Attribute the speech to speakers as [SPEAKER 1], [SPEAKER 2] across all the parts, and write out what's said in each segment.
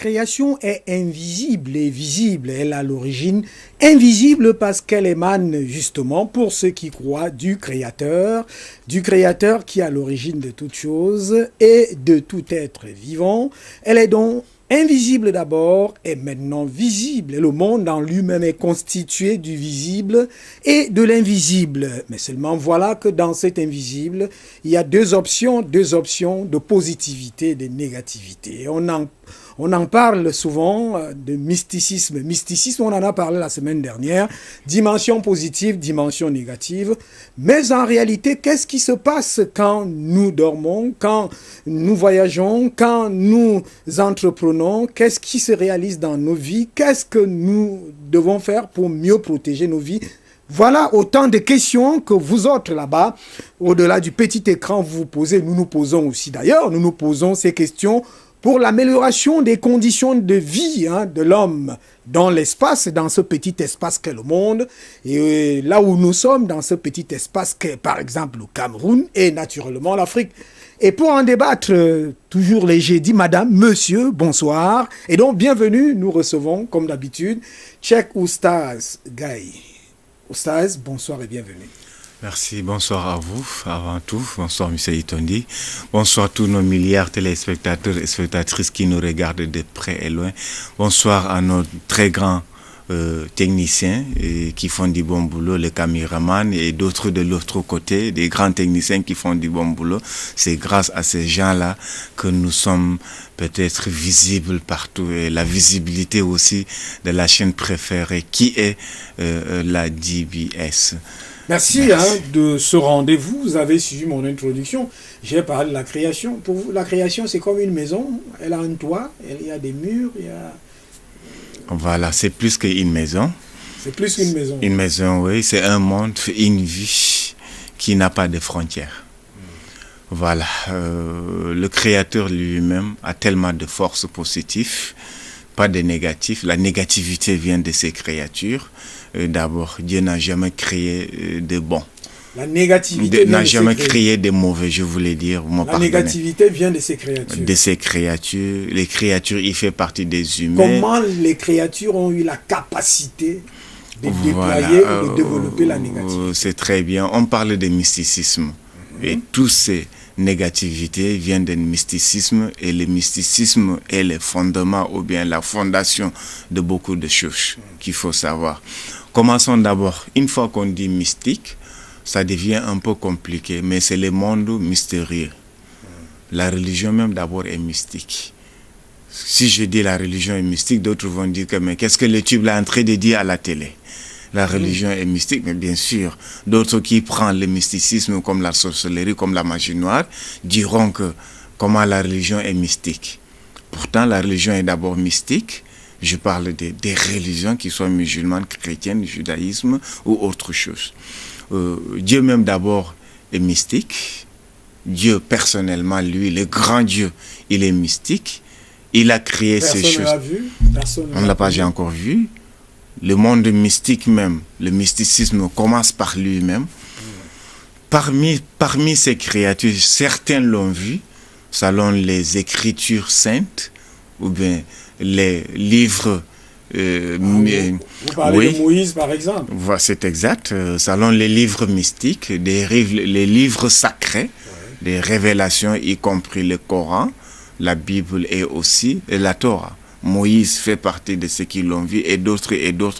[SPEAKER 1] création est invisible et visible. Elle a l'origine invisible parce qu'elle émane justement, pour ceux qui croient, du Créateur qui est à l'origine de toute chose et de tout être vivant. Elle est donc invisible d'abord et maintenant visible. Et le monde en lui-même est constitué du visible et de l'invisible. Mais seulement voilà que dans cet invisible, il y a deux options de positivité et de négativité. Et on en parle souvent de mysticisme. Mysticisme, on en a parlé la semaine dernière. Dimension positive, dimension négative. Mais en réalité, qu'est-ce qui se passe quand nous dormons, quand nous voyageons, quand nous entreprenons? Qu'est-ce qui se réalise dans nos vies? Qu'est-ce que nous devons faire pour mieux protéger nos vies? Voilà autant de questions que vous autres là-bas, au-delà du petit écran, vous vous posez. Nous nous posons aussi d'ailleurs. Nous nous posons ces questions pour l'amélioration des conditions de vie de l'homme dans l'espace, dans ce petit espace qu'est le monde, et là où nous sommes, dans ce petit espace qu'est par exemple le Cameroun et naturellement l'Afrique. Et pour en débattre, toujours léger, dit madame, monsieur, bonsoir, et donc bienvenue, nous recevons comme d'habitude, Cheikh Oustaz Gaye. Oustaz, bonsoir et bienvenue.
[SPEAKER 2] Merci, bonsoir à vous, avant tout, bonsoir M. Itondi, bonsoir à tous nos milliards de téléspectateurs et spectatrices qui nous regardent de près et loin, bonsoir à nos très grands techniciens qui font du bon boulot, les caméramans et d'autres de l'autre côté, des grands techniciens qui font du bon boulot. C'est grâce à ces gens-là que nous sommes peut-être visibles partout, et la visibilité aussi de la chaîne préférée qui est la DBS.
[SPEAKER 1] Merci. De ce rendez-vous. Vous avez suivi mon introduction. J'ai parlé de la création. Pour vous, la création, c'est comme une maison. Elle a un toit, il y a des murs, il y a...
[SPEAKER 2] Voilà, c'est plus qu'une maison.
[SPEAKER 1] C'est plus qu'une maison.
[SPEAKER 2] Une maison, oui. C'est un monde, une vie qui n'a pas de frontières. Voilà. Le Créateur lui-même a tellement de forces positives, pas de négatifs. La négativité vient de ses créatures. D'abord, Dieu n'a jamais créé de bon.
[SPEAKER 1] La négativité
[SPEAKER 2] n'a jamais créé de mauvais, je voulais dire.
[SPEAKER 1] La négativité vient de ses créatures.
[SPEAKER 2] De ses créatures. Les créatures, il fait partie des humains.
[SPEAKER 1] Comment les créatures ont eu la capacité de déployer ou de développer la négativité?
[SPEAKER 2] C'est très bien. On parle de mysticisme. Et tous ces négativités viennent du mysticisme. Et le mysticisme est le fondement ou bien la fondation de beaucoup de choses qu'il faut savoir. Commençons d'abord. Une fois qu'on dit mystique, ça devient un peu compliqué, mais c'est le monde mystérieux. La religion même d'abord est mystique. Si je dis la religion est mystique, d'autres vont dire que mais qu'est-ce que le tube est en train de dire à la télé? La religion est mystique, mais bien sûr, d'autres qui prennent le mysticisme comme la sorcellerie, comme la magie noire, diront que comment la religion est mystique. Pourtant, la religion est d'abord mystique. Je parle des religions qui soient musulmanes, chrétiennes, judaïsme ou autre chose. Dieu même d'abord est mystique. Dieu personnellement, lui, le grand Dieu, il est mystique. Il a créé ces choses. On ne l'a pas encore vu. Le monde mystique même, le mysticisme commence par lui-même. Parmi ces créatures, certains l'ont vu, selon les Écritures saintes, ou bien les livres...
[SPEAKER 1] vous parlez de Moïse, par exemple.
[SPEAKER 2] C'est exact. Selon les livres mystiques, les livres sacrés, les révélations, y compris le Coran, la Bible et aussi la Torah. Moïse fait partie de ceux qui l'ont vu et d'autres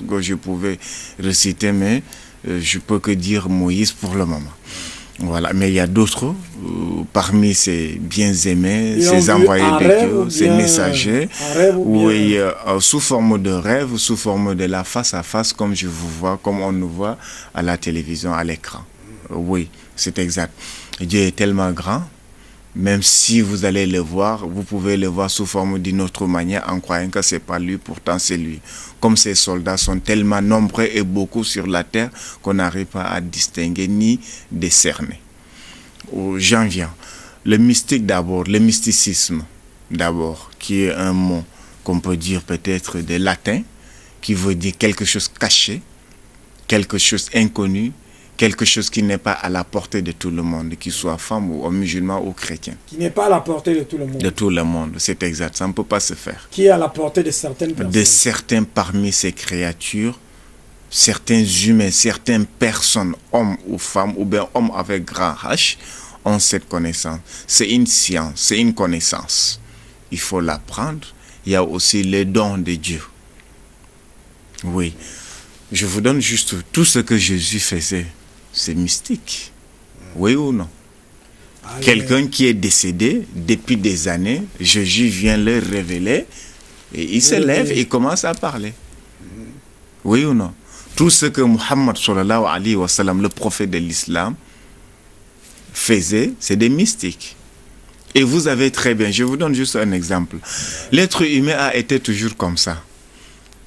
[SPEAKER 2] que je pouvais reciter, mais je peux que dire Moïse pour le moment. Voilà, mais il y a d'autres parmi ces bien-aimés, ces envoyés de Dieu, ces messagers, sous forme de rêve, sous forme de la face à face, comme je vous vois, comme on nous voit à la télévision, à l'écran. Oui, c'est exact. Dieu est tellement grand. Même si vous allez le voir, vous pouvez le voir sous forme d'une autre manière en croyant que ce n'est pas lui, pourtant c'est lui. Comme ces soldats sont tellement nombreux et beaucoup sur la terre qu'on n'arrive pas à distinguer ni décerner. J'en viens. Le mystique d'abord, le mysticisme d'abord, qui est un mot qu'on peut dire peut-être de latin, qui veut dire quelque chose caché, quelque chose inconnu, quelque chose qui n'est pas à la portée de tout le monde, qu'il soit femme ou musulman ou chrétien.
[SPEAKER 1] Qui n'est pas à la portée de tout le monde.
[SPEAKER 2] De tout le monde, c'est exact, ça ne peut pas se faire.
[SPEAKER 1] Qui est à la portée de certaines personnes.
[SPEAKER 2] De certains parmi ces créatures, certains humains, certaines personnes, hommes ou femmes, ou bien hommes avec grand H, ont cette connaissance. C'est une science, c'est une connaissance. Il faut l'apprendre. Il y a aussi les dons de Dieu. Oui. Je vous donne juste tout ce que Jésus faisait. C'est mystique. Oui ou non? Allez. Quelqu'un qui est décédé depuis des années, Jésus vient le révéler et il se lève et il commence à parler. Oui ou non? Tout ce que Muhammad sallallahu alayhi wa sallam, le prophète de l'islam, faisait, c'est des mystiques. Et vous avez très bien, je vous donne juste un exemple. L'être humain a été toujours comme ça.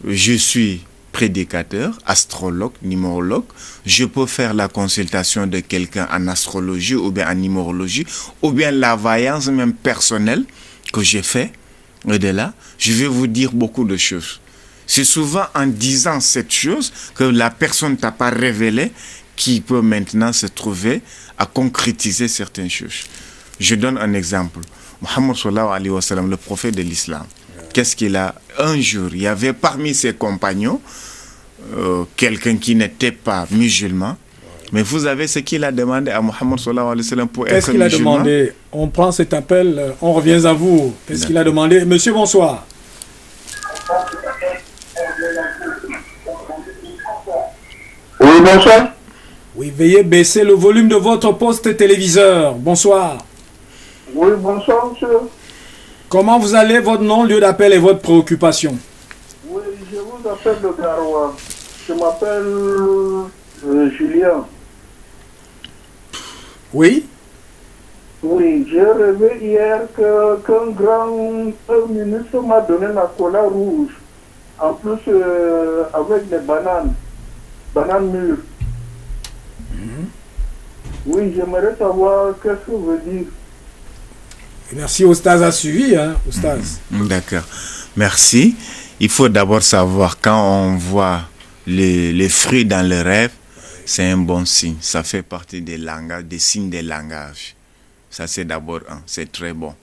[SPEAKER 2] Je suis prédicateur, astrologue, numérologue. Je peux faire la consultation de quelqu'un en astrologie ou bien en numérologie ou bien la voyance même personnelle que j'ai fait. Et de là, je vais vous dire beaucoup de choses. C'est souvent en disant cette chose que la personne ne t'a pas révélé qui peut maintenant se trouver à concrétiser certaines choses. Je donne un exemple. Muhammad sallallahu alayhi wa sallam, le prophète de l'islam, qu'est-ce qu'il a? Un jour, il y avait parmi ses compagnons quelqu'un qui n'était pas musulman. Mais vous avez ce qu'il a demandé à Muhammad sallallahu alayhi wa sallam pour être musulman.
[SPEAKER 1] Qu'est-ce qu'il a demandé? On prend cet appel, on revient à vous. Qu'est-ce qu'il a demandé? Monsieur, bonsoir.
[SPEAKER 3] Oui, bonsoir.
[SPEAKER 1] Oui, veuillez baisser le volume de votre poste téléviseur. Bonsoir.
[SPEAKER 3] Oui, bonsoir, monsieur.
[SPEAKER 1] Comment vous allez? Votre nom, lieu d'appel et votre préoccupation?
[SPEAKER 3] Oui, je vous appelle de Garoua. Je m'appelle Julien.
[SPEAKER 1] Oui?
[SPEAKER 3] Oui, j'ai rêvé hier qu'un grand ministre m'a donné la cola rouge. En plus, avec des bananes mûres. Oui, j'aimerais savoir qu'est-ce que veut dire.
[SPEAKER 1] Merci, Oustaz a suivi, hein, Oustaz.
[SPEAKER 2] D'accord. Merci. Il faut d'abord savoir, quand on voit les fruits dans le rêve, c'est un bon signe. Ça fait partie des langages, des signes des langages. Ça, c'est d'abord un. C'est très bon.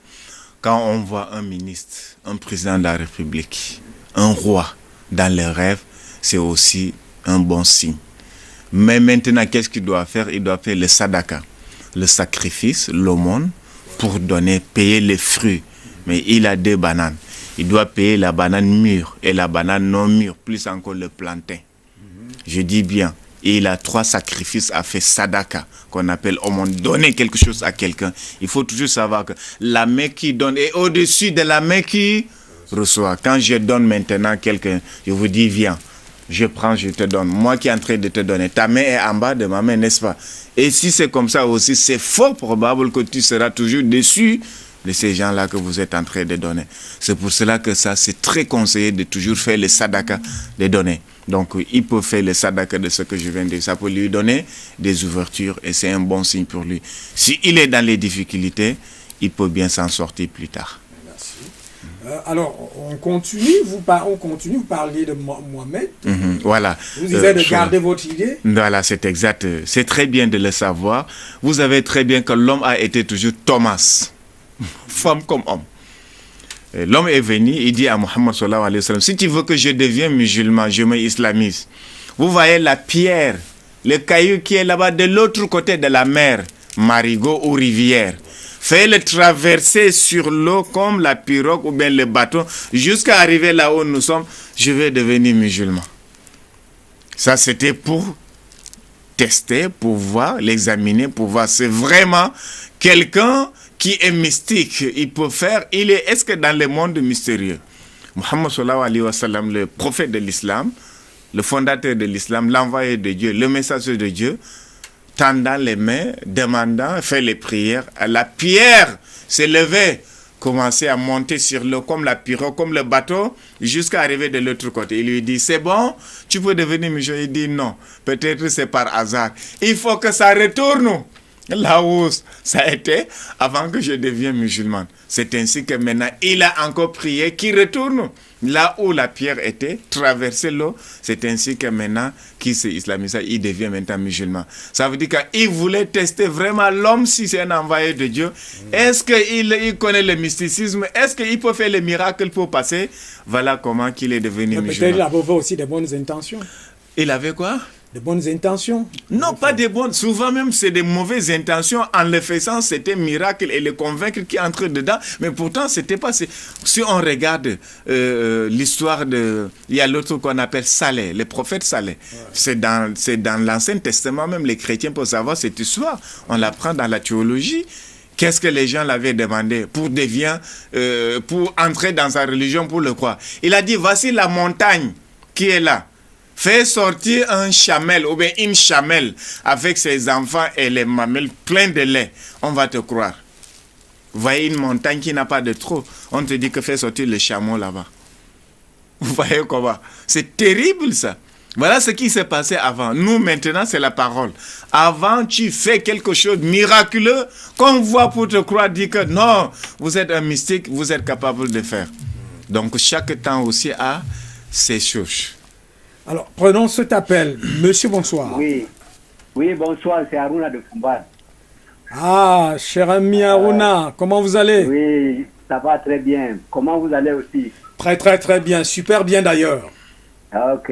[SPEAKER 2] Quand on voit un ministre, un président de la République, un roi dans le rêve, c'est aussi un bon signe. Mais maintenant, qu'est-ce qu'il doit faire? Il doit faire le sadaka, le sacrifice, l'aumône, pour donner, payer les fruits. Mais il a 2 bananes. Il doit payer la banane mûre et la banane non mûre, plus encore le plantain. Je dis bien, il a 3 sacrifices à faire sadaka, qu'on appelle aumône, donner quelque chose à quelqu'un. Il faut toujours savoir que la main qui donne est au-dessus de la main qui reçoit. Quand je donne maintenant à quelqu'un, je vous dis, viens. Je prends, je te donne. Moi qui est en train de te donner. Ta main est en bas de ma main, n'est-ce pas? Et si c'est comme ça aussi, c'est fort probable que tu seras toujours déçu de ces gens-là que vous êtes en train de donner. C'est pour cela que ça, c'est très conseillé de toujours faire le sadaka, de donner. Donc, il peut faire le sadaka de ce que je viens de dire. Ça peut lui donner des ouvertures et c'est un bon signe pour lui. S'il est dans les difficultés, il peut bien s'en sortir plus tard.
[SPEAKER 1] Alors, on continue, vous parliez de Mohamed.
[SPEAKER 2] Voilà.
[SPEAKER 1] Vous disiez de garder votre idée.
[SPEAKER 2] Voilà, c'est exact. C'est très bien de le savoir. Vous savez très bien que l'homme a été toujours Thomas, femme comme homme. Et l'homme est venu, il dit à Muhammad sallallahu alayhi wa sallam, si tu veux que je devienne musulman, je me islamise. Vous voyez la pierre, le caillou qui est là-bas de l'autre côté de la mer, marigot ou rivière. Fais-le traverser sur l'eau comme la pirogue ou bien le bateau jusqu'à arriver là où nous sommes. Je vais devenir musulman. Ça, c'était pour tester, pour voir, l'examiner, pour voir. C'est vraiment quelqu'un qui est mystique. Il peut faire. Est-ce que dans le monde mystérieux, Muhammad sallallahu alayhi wa sallam, le prophète de l'islam, le fondateur de l'islam, l'envoyé de Dieu, le messager de Dieu, tendant les mains, demandant, fait les prières. La pierre s'est levée, commençait à monter sur l'eau comme la pirogue, comme le bateau, jusqu'à arriver de l'autre côté. Il lui dit, c'est bon, tu peux devenir musulman. Il dit non, peut-être c'est par hasard. Il faut que ça retourne Là où ça a été avant que je devienne musulman. C'est ainsi que maintenant, il a encore prié qu'il retourne là où la pierre était, traverser l'eau. C'est ainsi que maintenant, qu'il s'est islamisé, il devient maintenant musulman. Ça veut dire qu'il voulait tester vraiment l'homme si c'est un envoyé de Dieu. Est-ce qu'il connaît le mysticisme? Est-ce qu'il peut faire les miracles pour passer? Voilà comment qu'il est devenu musulman.
[SPEAKER 1] Peut-être qu'il avait aussi de bonnes intentions.
[SPEAKER 2] Il avait quoi?
[SPEAKER 1] De bonnes intentions?
[SPEAKER 2] Non, pas de bonnes. Souvent même, c'est des mauvaises intentions. En le faisant, c'était un miracle et le convaincre qui entre dedans. Mais pourtant, c'était pas... Si on regarde l'histoire de... Il y a l'autre qu'on appelle Saleh, le prophète Saleh. Ouais. C'est dans l'Ancien Testament, même les chrétiens, pour savoir cette histoire. On l'apprend dans la théologie. Qu'est-ce que les gens l'avaient demandé pour entrer dans sa religion, pour le croire? Il a dit, voici la montagne qui est là. Fais sortir un chamel ou bien une chamelle avec ses enfants et les mamelles pleins de lait. On va te croire. Vous voyez une montagne qui n'a pas de trou. On te dit que fais sortir le chameau là-bas. Vous voyez comment? C'est terrible ça. Voilà ce qui s'est passé avant. Nous maintenant c'est la parole. Avant tu fais quelque chose de miraculeux qu'on voit pour te croire, dire que non, vous êtes un mystique, vous êtes capable de faire. Donc chaque temps aussi a ses choses.
[SPEAKER 1] Alors, prenons cet appel. Monsieur, bonsoir.
[SPEAKER 4] Oui, bonsoir, c'est Aruna de Fumban.
[SPEAKER 1] Ah, cher ami Aruna, comment vous allez?
[SPEAKER 4] Oui, ça va très bien. Comment vous allez aussi?
[SPEAKER 1] Très, très, très bien. Super bien d'ailleurs.
[SPEAKER 4] Ok.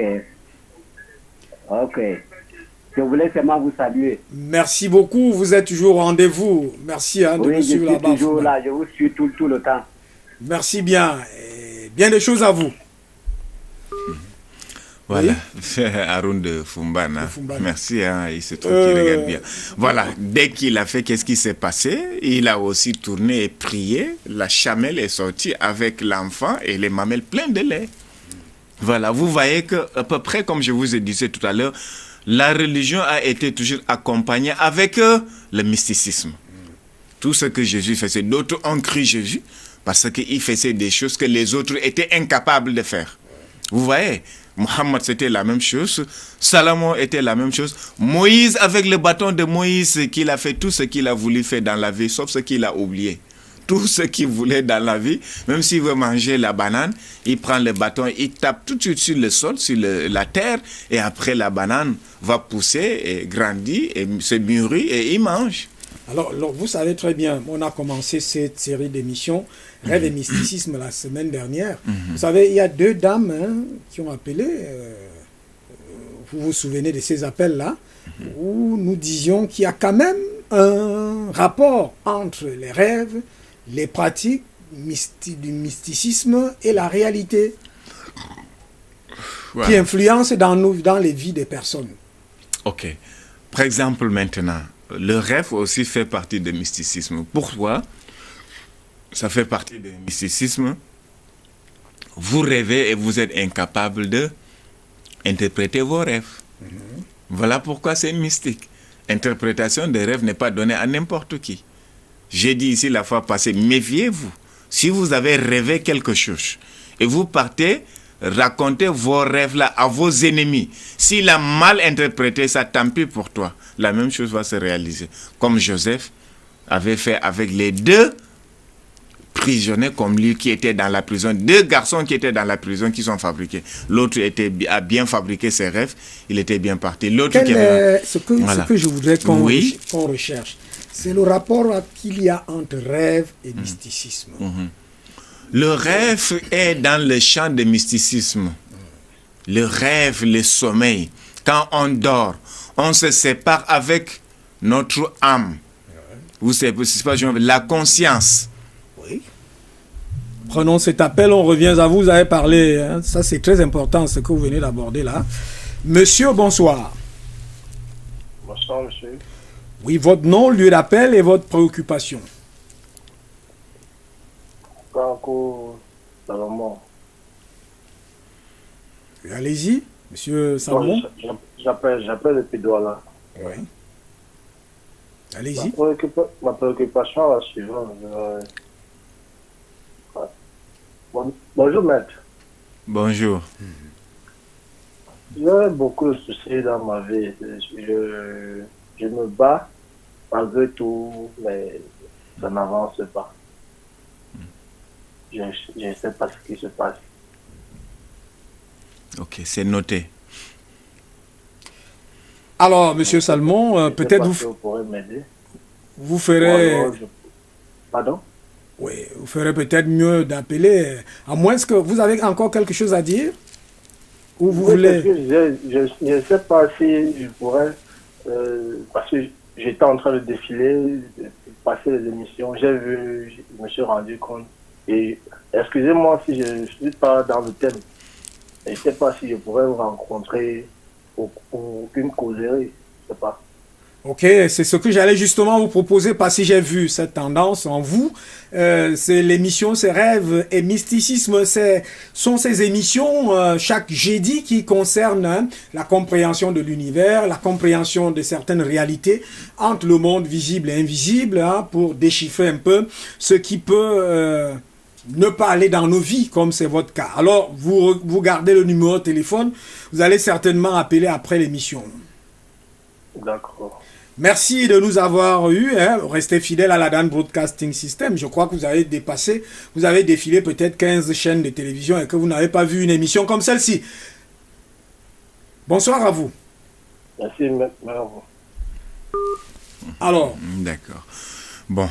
[SPEAKER 4] Je voulais seulement vous saluer.
[SPEAKER 1] Merci beaucoup. Vous êtes toujours au rendez-vous. Merci de
[SPEAKER 4] nous
[SPEAKER 1] suivre là-bas.
[SPEAKER 4] Oui, je suis toujours là. Je vous suis tout le temps.
[SPEAKER 1] Merci bien. Et bien des choses à vous.
[SPEAKER 2] Voilà, oui. Haroun de Fumbana. Merci, il se trouve qu'il regarde bien. Voilà, dès qu'il a fait, qu'est-ce qui s'est passé? Il a aussi tourné et prié. La chamelle est sortie avec l'enfant et les mamelles pleines de lait. Voilà, vous voyez que à peu près comme je vous ai dit tout à l'heure, la religion a été toujours accompagnée avec le mysticisme. Tout ce que Jésus faisait, d'autres ont cru Jésus parce qu'il faisait des choses que les autres étaient incapables de faire. Vous voyez? Mohammed, c'était la même chose. Salomon était la même chose. Moïse, avec le bâton de Moïse, qu'il a fait tout ce qu'il a voulu faire dans la vie, sauf ce qu'il a oublié. Tout ce qu'il voulait dans la vie, même s'il veut manger la banane, il prend le bâton, il tape tout de suite sur le sol, sur la terre, et après la banane va pousser et grandir, et se mûrit, et il mange.
[SPEAKER 1] Alors, vous savez très bien, on a commencé cette série d'émissions Rêve et mysticisme la semaine dernière. Vous savez, il y a deux dames qui ont appelé, vous vous souvenez de ces appels-là, où nous disions qu'il y a quand même un rapport entre les rêves, les pratiques du mysticisme et la réalité qui influence dans les vies des personnes.
[SPEAKER 2] Ok. Par exemple, maintenant, le rêve aussi fait partie du mysticisme. Pourquoi? Ça fait partie du mysticisme. Vous rêvez et vous êtes incapable d'interpréter vos rêves. Voilà pourquoi c'est mystique. Interprétation des rêves n'est pas donnée à n'importe qui. J'ai dit ici la fois passée, méfiez-vous. Si vous avez rêvé quelque chose et vous partez raconter vos rêves-là à vos ennemis, s'il a mal interprété ça, tant pis pour toi. La même chose va se réaliser. Comme Joseph avait fait avec les deux prisonniers comme lui qui étaient dans la prison, deux garçons qui étaient dans la prison qui sont fabriqués. L'autre a bien fabriqué ses rêves, il était bien parti. L'autre
[SPEAKER 1] ce que je voudrais qu'on recherche, c'est le rapport qu'il y a entre rêve et mysticisme.
[SPEAKER 2] Le rêve est dans le champ du mysticisme. Le rêve, le sommeil. Quand on dort, on se sépare avec notre âme. Vous savez, la conscience.
[SPEAKER 1] Oui. Prenons cet appel, on revient à vous. Vous avez parlé, ça c'est très important ce que vous venez d'aborder là. Monsieur, bonsoir.
[SPEAKER 3] Bonsoir, monsieur.
[SPEAKER 1] Oui, votre nom, lieu d'appel et votre préoccupation.
[SPEAKER 3] Franco Salomon.
[SPEAKER 1] Allez-y, monsieur Salomon.
[SPEAKER 3] J'appelle depuis Douala.
[SPEAKER 1] Oui. Allez-y.
[SPEAKER 3] Ma préoccupation est la suivante. Bonjour, maître.
[SPEAKER 2] Bonjour.
[SPEAKER 3] J'ai beaucoup de soucis dans ma vie. Je me bats
[SPEAKER 5] malgré tout, mais ça n'avance pas. Je ne sais pas ce qui se passe.
[SPEAKER 2] Ok, c'est noté.
[SPEAKER 1] Alors, Monsieur Salmon, peut-être
[SPEAKER 5] vous pourrez m'aider.
[SPEAKER 1] Vous ferez...
[SPEAKER 5] Pardon?
[SPEAKER 1] Oui, vous ferez peut-être mieux d'appeler, à moins que vous avez encore quelque chose à dire, ou vous voulez...
[SPEAKER 5] Je ne sais pas si je pourrais, parce que j'étais en train de défiler, de passer les émissions, j'ai vu, je me suis rendu compte, et excusez-moi si je ne suis pas dans le thème, je ne sais pas si je pourrais vous rencontrer pour une causerie, je ne sais pas.
[SPEAKER 1] Ok, c'est ce que j'allais justement vous proposer parce que j'ai vu cette tendance en vous. C'est l'émission, c'est Rêves et Mysticisme, sont ces émissions chaque jeudi qui concernent la compréhension de l'univers, la compréhension de certaines réalités entre le monde visible et invisible, pour déchiffrer un peu ce qui peut ne pas aller dans nos vies, comme c'est votre cas. Alors, vous gardez le numéro de téléphone, vous allez certainement appeler après l'émission.
[SPEAKER 5] D'accord.
[SPEAKER 1] Merci de nous avoir eu, restez fidèles à la Dan Broadcasting System. Je crois que vous avez défilé peut-être 15 chaînes de télévision et que vous n'avez pas vu une émission comme celle-ci. Bonsoir à vous.
[SPEAKER 5] Merci, merci.
[SPEAKER 1] Alors.
[SPEAKER 2] D'accord. Bon,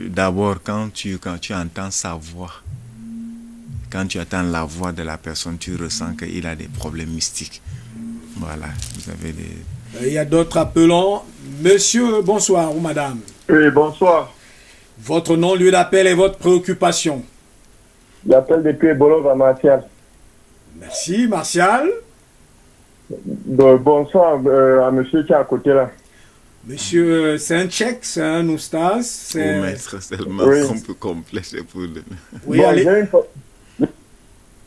[SPEAKER 2] d'abord, quand tu entends sa voix, quand tu entends la voix de la personne, tu ressens qu'il a des problèmes mystiques. Voilà, vous avez des...
[SPEAKER 1] Il y a d'autres appelants. Monsieur, bonsoir, ou madame.
[SPEAKER 6] Oui, bonsoir.
[SPEAKER 1] Votre nom, lieu d'appel et votre préoccupation.
[SPEAKER 6] J'appelle depuis Bolova, Martial.
[SPEAKER 1] Merci, Martial.
[SPEAKER 6] Bonsoir à monsieur qui est à côté là.
[SPEAKER 1] Monsieur, c'est un tchèque, c'est un oustas.
[SPEAKER 2] Pour mettre seulement un peu complet pour le...
[SPEAKER 1] Oui,
[SPEAKER 6] bon,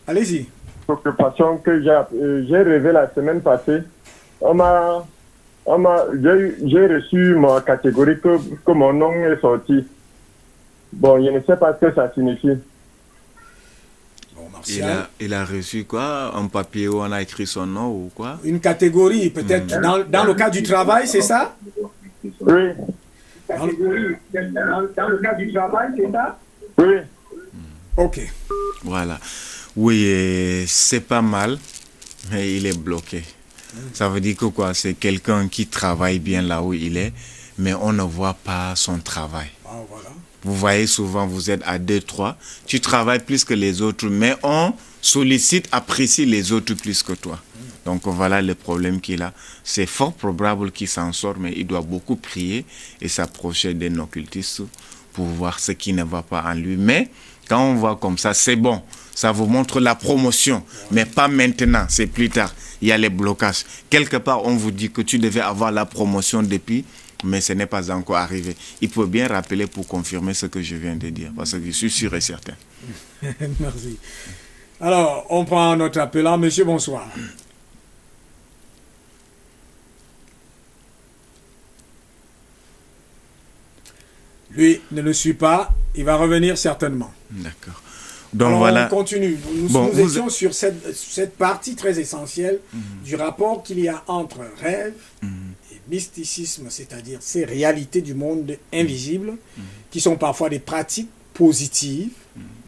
[SPEAKER 1] allez-y.
[SPEAKER 6] Préoccupation que j'ai rêvé la semaine passée. J'ai reçu ma catégorie que mon nom est sorti. Bon, je ne sais pas ce que ça signifie.
[SPEAKER 1] Bon,
[SPEAKER 2] il a reçu quoi? Un papier où on a écrit son nom ou quoi?
[SPEAKER 1] Une catégorie, peut-être dans le cas du travail, c'est ça?
[SPEAKER 6] Oui.
[SPEAKER 1] Dans le cas du travail, c'est ça?
[SPEAKER 6] Oui.
[SPEAKER 1] Ok.
[SPEAKER 2] Voilà. Oui, c'est pas mal, mais il est bloqué. Ça veut dire que quoi? C'est quelqu'un qui travaille bien là où il est, mais on ne voit pas son travail.
[SPEAKER 1] Ah, voilà.
[SPEAKER 2] Vous voyez souvent, vous êtes à 2-3, tu travailles plus que les autres, mais on sollicite, apprécie les autres plus que toi. Donc voilà le problème qu'il a. C'est fort probable qu'il s'en sort, mais il doit beaucoup prier et s'approcher d'un occultiste pour voir ce qui ne va pas en lui. Mais quand on voit comme ça, c'est bon. Ça vous montre la promotion, mais pas maintenant, c'est plus tard. Il y a les blocages. Quelque part, on vous dit que tu devais avoir la promotion depuis, mais ce n'est pas encore arrivé. Il faut bien rappeler pour confirmer ce que je viens de dire, parce que je suis sûr et certain.
[SPEAKER 1] Merci. Alors, on prend notre appelant. Monsieur, bonsoir. Lui ne le suit pas. Il va revenir certainement.
[SPEAKER 2] D'accord. Donc
[SPEAKER 1] alors,
[SPEAKER 2] voilà.
[SPEAKER 1] On continue. Nous étions sur cette partie très essentielle du rapport qu'il y a entre rêve et mysticisme, c'est-à-dire ces réalités du monde invisible, qui sont parfois des pratiques positives,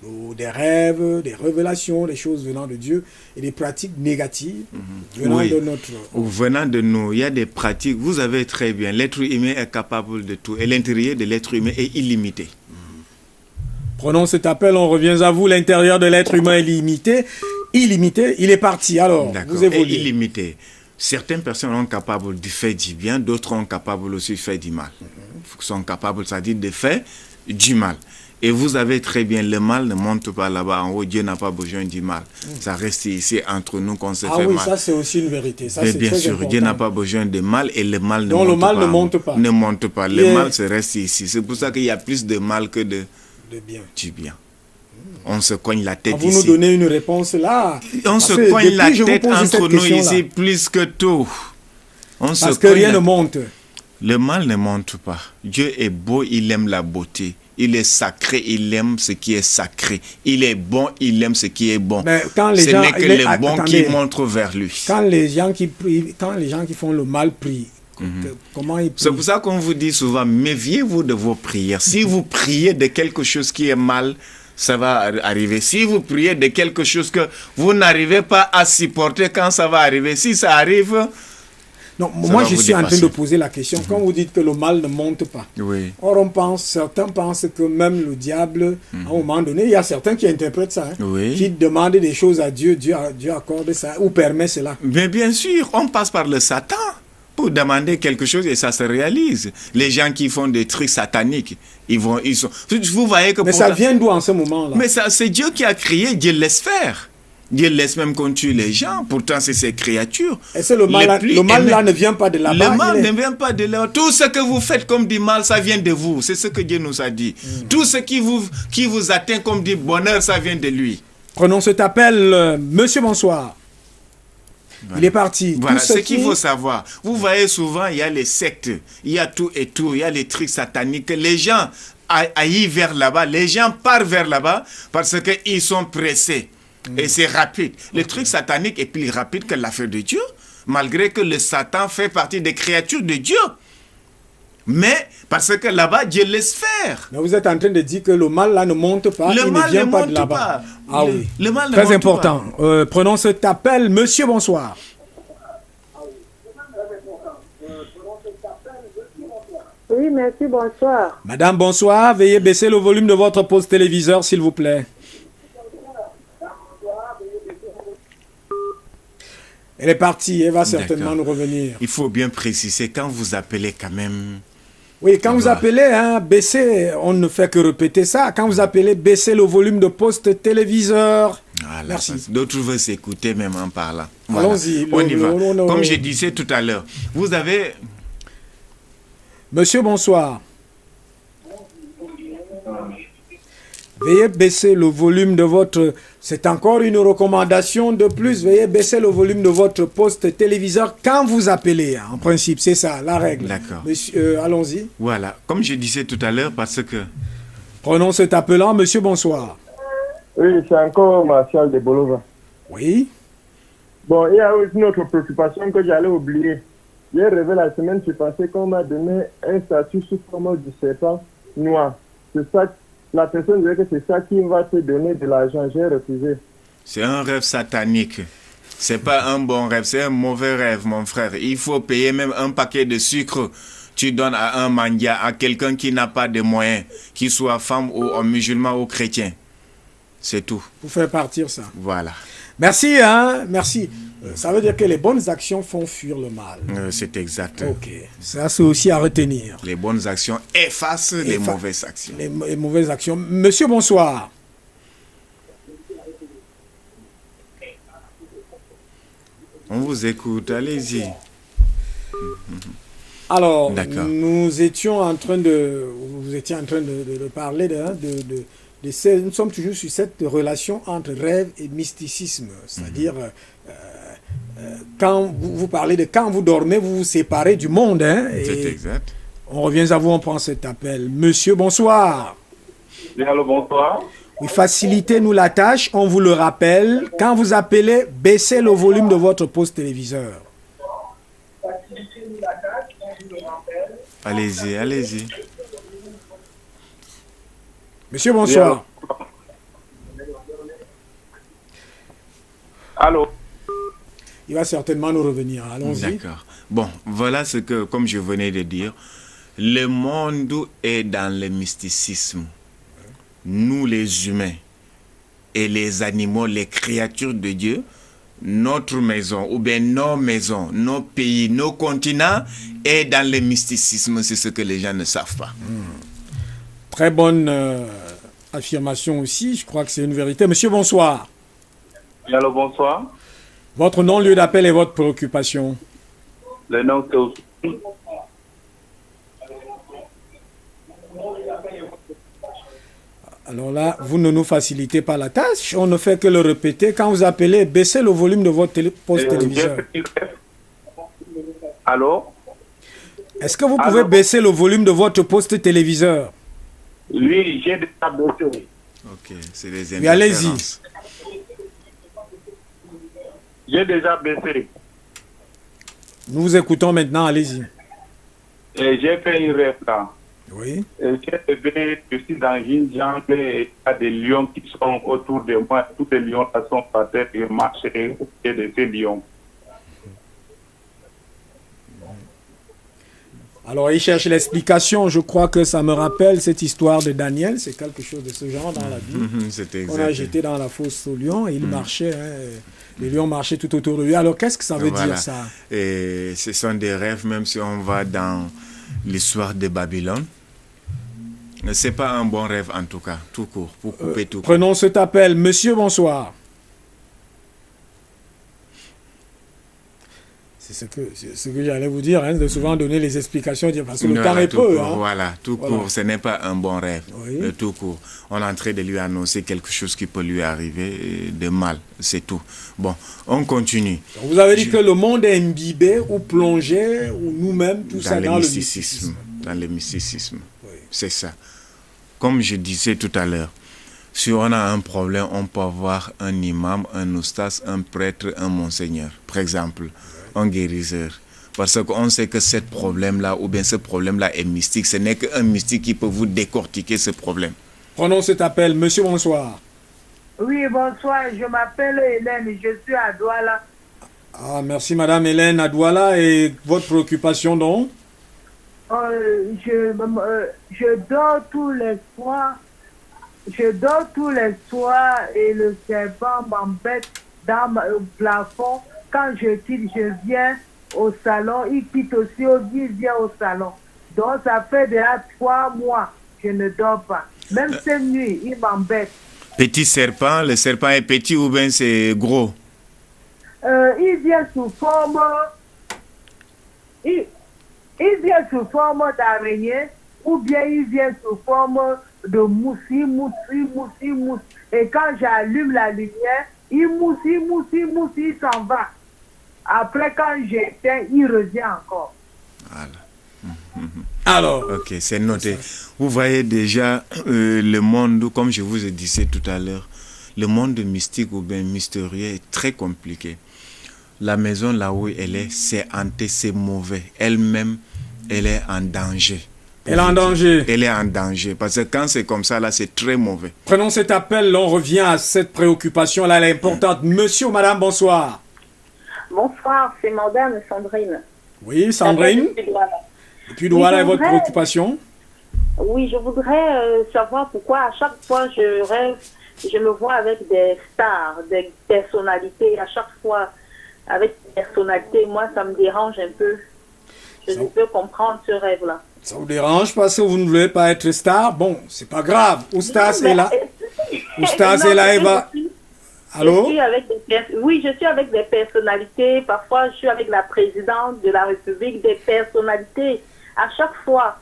[SPEAKER 1] ou des rêves, des révélations, des choses venant de Dieu, et des pratiques négatives venant de notre...
[SPEAKER 2] Ou venant de nous, il y a des pratiques, vous avez très bien, l'être humain est capable de tout, et l'intérieur de l'être humain est illimité.
[SPEAKER 1] Prenons cet appel, on revient à vous. L'intérieur de l'être humain est illimité, il est parti. Alors, vous évoluez.
[SPEAKER 2] Et illimité. Certaines personnes sont capables de faire du bien, d'autres sont capables aussi de faire du mal. Sont capables, c'est-à-dire de faire du mal. Et vous avez très bien, le mal ne monte pas là-bas en haut, Dieu n'a pas besoin du mal. Ça reste ici entre nous qu'on se fait mal.
[SPEAKER 1] Ah oui, ça c'est aussi une vérité. Ça, c'est
[SPEAKER 2] bien
[SPEAKER 1] très
[SPEAKER 2] sûr,
[SPEAKER 1] important.
[SPEAKER 2] Dieu n'a pas besoin de mal et le mal ne monte pas.
[SPEAKER 1] Non, le mal ne monte pas.
[SPEAKER 2] Ne monte pas. Le mal se reste ici. C'est pour ça qu'il y a plus de mal que de
[SPEAKER 1] bien.
[SPEAKER 2] Du bien. On se cogne la tête
[SPEAKER 1] vous
[SPEAKER 2] ici.
[SPEAKER 1] Vous nous donnez une réponse là.
[SPEAKER 2] On se cogne la tête entre nous ici plus que tout.
[SPEAKER 1] Parce que rien ne monte.
[SPEAKER 2] Le mal ne monte pas. Dieu est beau, il aime la beauté. Il est sacré, il aime ce qui est sacré. Il est bon, il aime ce qui est bon.
[SPEAKER 1] Mais quand les
[SPEAKER 2] ce n'est que les bons qui montrent vers lui.
[SPEAKER 1] Quand les gens qui prient, quand les gens qui font le mal prient, Comment il
[SPEAKER 2] C'est
[SPEAKER 1] prie?
[SPEAKER 2] pour ça qu'on vous dit souvent, méfiez-vous de vos prières. Si vous priez de quelque chose qui est mal, ça va arriver. Si vous priez de quelque chose que vous n'arrivez pas à supporter quand ça va arriver, si ça arrive...
[SPEAKER 1] Non,
[SPEAKER 2] Ça
[SPEAKER 1] moi
[SPEAKER 2] va
[SPEAKER 1] je
[SPEAKER 2] vous
[SPEAKER 1] suis en train
[SPEAKER 2] dépasser.
[SPEAKER 1] de poser la question. Quand vous dites que le mal ne monte pas,
[SPEAKER 2] Oui.
[SPEAKER 1] or certains pensent que même le diable, à un moment donné, il y a certains qui interprètent ça, hein,
[SPEAKER 2] Oui.
[SPEAKER 1] qui demandent des choses à Dieu, Dieu accorde ça ou permet cela.
[SPEAKER 2] Mais bien sûr, on passe par le Satan pour demander quelque chose et ça se réalise. Les gens qui font des trucs sataniques, ils sont... Vous voyez que...
[SPEAKER 1] Mais ça vient d'où en ce moment-là?
[SPEAKER 2] Mais ça, c'est Dieu qui a créé, Dieu laisse faire. Dieu laisse même qu'on tue les gens, pourtant c'est ses créatures.
[SPEAKER 1] Et c'est le mal,
[SPEAKER 2] Les
[SPEAKER 1] le mal
[SPEAKER 2] plus
[SPEAKER 1] là
[SPEAKER 2] aimés.
[SPEAKER 1] ne vient pas de là-bas.
[SPEAKER 2] Le mal
[SPEAKER 1] il est-
[SPEAKER 2] ne vient pas de là. Tout ce que vous faites comme du mal, ça vient de vous. C'est ce que Dieu nous a dit. Tout ce qui vous atteint comme du bonheur, ça vient de lui.
[SPEAKER 1] Prenons cet appel. Monsieur, bonsoir.
[SPEAKER 2] Voilà.
[SPEAKER 1] Il est parti.
[SPEAKER 2] Voilà
[SPEAKER 1] Tout
[SPEAKER 2] ce qu'il faut savoir. Vous voyez souvent, il y a les sectes, il y a tout et tout, il y a les trucs sataniques. Les gens aillent vers là-bas, les gens partent vers là-bas parce qu'ils sont pressés. Et c'est rapide. Le truc satanique est plus rapide que l'affaire de Dieu, malgré que le Satan fait partie des créatures de Dieu. Mais parce que là-bas, Dieu laisse faire.
[SPEAKER 1] Mais vous êtes en train de dire que le mal là ne monte pas,
[SPEAKER 2] Le
[SPEAKER 1] il
[SPEAKER 2] mal
[SPEAKER 1] ne vient
[SPEAKER 2] ne
[SPEAKER 1] pas de
[SPEAKER 2] monte
[SPEAKER 1] là-bas.
[SPEAKER 2] pas.
[SPEAKER 1] Ah oui.
[SPEAKER 2] Le mal ne
[SPEAKER 1] Très
[SPEAKER 2] monte
[SPEAKER 1] important. Prenons cet appel. Monsieur, bonsoir.
[SPEAKER 7] Oui, merci, bonsoir.
[SPEAKER 1] Madame, bonsoir. Veuillez baisser le volume de votre poste téléviseur, s'il vous plaît. Elle est partie, elle va certainement
[SPEAKER 2] D'accord.
[SPEAKER 1] nous revenir.
[SPEAKER 2] Il faut bien préciser, quand vous appelez quand même...
[SPEAKER 1] Oui, quand vous
[SPEAKER 2] Voilà.
[SPEAKER 1] appelez, hein, baissez, on ne fait que répéter ça. Quand vous appelez, baissez le volume de poste téléviseur.
[SPEAKER 2] Voilà,
[SPEAKER 1] Merci.
[SPEAKER 2] parce que d'autres veulent s'écouter même en parlant.
[SPEAKER 1] Allons-y.
[SPEAKER 2] On y va.
[SPEAKER 1] le-
[SPEAKER 2] Comme je disais tout à l'heure, vous avez...
[SPEAKER 1] Monsieur, bonsoir. Veuillez baisser le volume de votre... C'est encore une recommandation de plus. Veuillez baisser le volume de votre poste téléviseur quand vous appelez. En principe, c'est ça, la règle.
[SPEAKER 2] D'accord.
[SPEAKER 1] Monsieur, allons-y.
[SPEAKER 2] Voilà, comme je disais tout à l'heure, parce que...
[SPEAKER 1] Prenons cet appelant. Monsieur, bonsoir.
[SPEAKER 6] Oui, c'est encore Martial de Bolova.
[SPEAKER 1] Oui.
[SPEAKER 6] Bon, il y a une autre préoccupation que j'allais oublier. J'ai rêvé la semaine qui passait qu'on m'a donné un statut sous forme du serpent noir. C'est ça, la personne disait que c'est ça qui va te donner de l'argent. J'ai refusé.
[SPEAKER 2] C'est un rêve satanique. C'est pas un bon rêve, c'est un mauvais rêve, mon frère. Il faut payer même un paquet de sucre. Tu donnes à un mendiant, à quelqu'un qui n'a pas de moyens, qu'il soit femme ou musulman ou chrétien. C'est tout.
[SPEAKER 1] Pour faire partir ça.
[SPEAKER 2] Voilà.
[SPEAKER 1] Merci, hein. Merci. Ça veut dire que les bonnes actions font fuir le mal.
[SPEAKER 2] C'est exact.
[SPEAKER 1] Ok. Ça, c'est aussi à retenir.
[SPEAKER 2] Les bonnes actions effacent les
[SPEAKER 1] Effa-
[SPEAKER 2] mauvaises actions.
[SPEAKER 1] Les mauvaises actions. Monsieur, bonsoir.
[SPEAKER 2] On vous écoute, allez-y.
[SPEAKER 1] Alors,
[SPEAKER 2] D'accord.
[SPEAKER 1] nous étions en train de... Vous étiez en train de parler nous sommes toujours sur cette relation entre rêve et mysticisme. C'est-à-dire, quand vous parlez de quand vous dormez, vous vous séparez du monde. Hein,
[SPEAKER 2] C'est
[SPEAKER 1] et
[SPEAKER 2] exact.
[SPEAKER 1] on revient à vous, on prend cet appel. Monsieur, bonsoir.
[SPEAKER 3] Oui, allô, bonsoir.
[SPEAKER 1] Oui, facilitez-nous la tâche, on vous le rappelle. Quand vous appelez, baissez le volume de votre poste téléviseur.
[SPEAKER 2] Allez-y, allez-y.
[SPEAKER 1] Monsieur, bonsoir.
[SPEAKER 3] Allô.
[SPEAKER 1] Il va certainement nous revenir. Allons-y.
[SPEAKER 2] D'accord. Bon, voilà ce que, comme je venais de dire, le monde est dans le mysticisme. Nous, les humains et les animaux, les créatures de Dieu, notre maison, ou bien nos maisons, nos pays, nos continents, est dans le mysticisme. C'est ce que les gens ne savent pas.
[SPEAKER 1] Très bonne affirmation aussi. Je crois que c'est une vérité. Monsieur, bonsoir.
[SPEAKER 3] Oui, allô, bonsoir.
[SPEAKER 1] Votre nom, lieu d'appel et votre préoccupation.
[SPEAKER 3] Le nom c'est aussi.
[SPEAKER 1] Alors là, vous ne nous facilitez pas la tâche. On ne fait que le répéter. Quand vous appelez, baissez le volume de votre poste téléviseur.
[SPEAKER 3] Allô.
[SPEAKER 1] Est-ce que vous pouvez baisser le volume de votre poste téléviseur?
[SPEAKER 3] Oui, j'ai déjà baissé.
[SPEAKER 2] Ok, c'est les
[SPEAKER 1] Oui, allez-y.
[SPEAKER 2] interférences.
[SPEAKER 3] J'ai déjà baissé.
[SPEAKER 1] Nous vous écoutons maintenant. Allez-y.
[SPEAKER 8] Et j'ai fait une rêve là.
[SPEAKER 1] Oui.
[SPEAKER 8] Et je suis dans une jungle et il y a des lions qui sont autour de moi. Tous les lions là sont par terre et marchent au pied de ces lions.
[SPEAKER 1] Alors, il cherche l'explication. Je crois que ça me rappelle cette histoire de Daniel. C'est quelque chose de ce genre dans la Bible.
[SPEAKER 2] C'était exact.
[SPEAKER 1] On a jeté dans la fosse au lion et il marchait. Hein, les lions marchaient tout autour de lui. Alors, qu'est-ce que ça veut dire, ça?
[SPEAKER 2] Et ce sont des rêves, même si on va dans l'histoire de Babylone. Ce n'est pas un bon rêve, en tout cas. Tout court, pour couper tout court.
[SPEAKER 1] Prenons cet appel. Monsieur, bonsoir. C'est ce que j'allais vous dire, hein, de souvent donner les explications, parce que le temps est peu. Hein.
[SPEAKER 2] Voilà, tout court, ce n'est pas un bon rêve.
[SPEAKER 1] Oui.
[SPEAKER 2] Le tout court. On est en train de lui annoncer quelque chose qui peut lui arriver de mal, c'est tout. Bon, on continue.
[SPEAKER 1] Vous avez dit que le monde est imbibé ou plongé, ou nous-mêmes, tout ça dans le mysticisme.
[SPEAKER 2] Dans le mysticisme,
[SPEAKER 1] oui.
[SPEAKER 2] C'est ça. Comme je disais tout à l'heure, si on a un problème, on peut avoir un imam, un oustas, un prêtre, un monseigneur, par exemple. Un guérisseur. Parce qu'on sait que ce problème-là, ou bien ce problème-là est mystique. Ce n'est qu'un mystique qui peut vous décortiquer ce problème.
[SPEAKER 1] Prenons cet appel. Monsieur, bonsoir.
[SPEAKER 7] Oui, bonsoir. Je m'appelle Hélène et je suis à Douala.
[SPEAKER 1] Ah, merci Madame Hélène à Douala. Et votre préoccupation donc?
[SPEAKER 7] Je dors tous les soirs. Je dors tous les soirs et le serpent m'embête dans le plafond. Quand je quitte, je viens au salon. Il quitte aussi, il vient au salon. Donc, ça fait déjà 3 mois que je ne dors pas. Même cette nuit, il m'embête.
[SPEAKER 2] Petit serpent, le serpent est petit ou bien c'est gros?
[SPEAKER 7] Il vient sous forme... Il vient sous forme d'araignée ou bien il vient sous forme de moussi. Et quand j'allume la lumière, il moussi, il s'en va. Après, quand j'éteins, il revient encore.
[SPEAKER 2] Voilà.
[SPEAKER 1] Alors,
[SPEAKER 2] ok, c'est noté. Vous voyez déjà le monde, comme je vous ai dit tout à l'heure, le monde mystique ou bien mystérieux est très compliqué. La maison là où elle est, c'est hanté, c'est mauvais. Elle-même, elle est en danger.
[SPEAKER 1] Elle est en danger.
[SPEAKER 2] Elle est en danger. Parce que quand c'est comme ça, là, c'est très mauvais.
[SPEAKER 1] Prenons cet appel, on revient à cette préoccupation-là, elle est importante. Monsieur ou madame, bonsoir.
[SPEAKER 9] Bonsoir, c'est madame Sandrine.
[SPEAKER 1] Oui, Sandrine. Et puis, voilà votre préoccupation.
[SPEAKER 9] Oui, je voudrais savoir pourquoi à chaque fois je rêve, je me vois avec des stars, des personnalités. À chaque fois, avec des personnalités, moi, ça me dérange un peu. Je ne peux comprendre ce rêve-là.
[SPEAKER 1] Ça vous dérange parce que vous ne voulez pas être star? Bon, c'est pas grave. Oustas est là. Oustas est là, Eva. Allô?
[SPEAKER 9] Oui, je suis avec des personnalités. Parfois, je suis avec la présidente de la République, des personnalités. À chaque fois.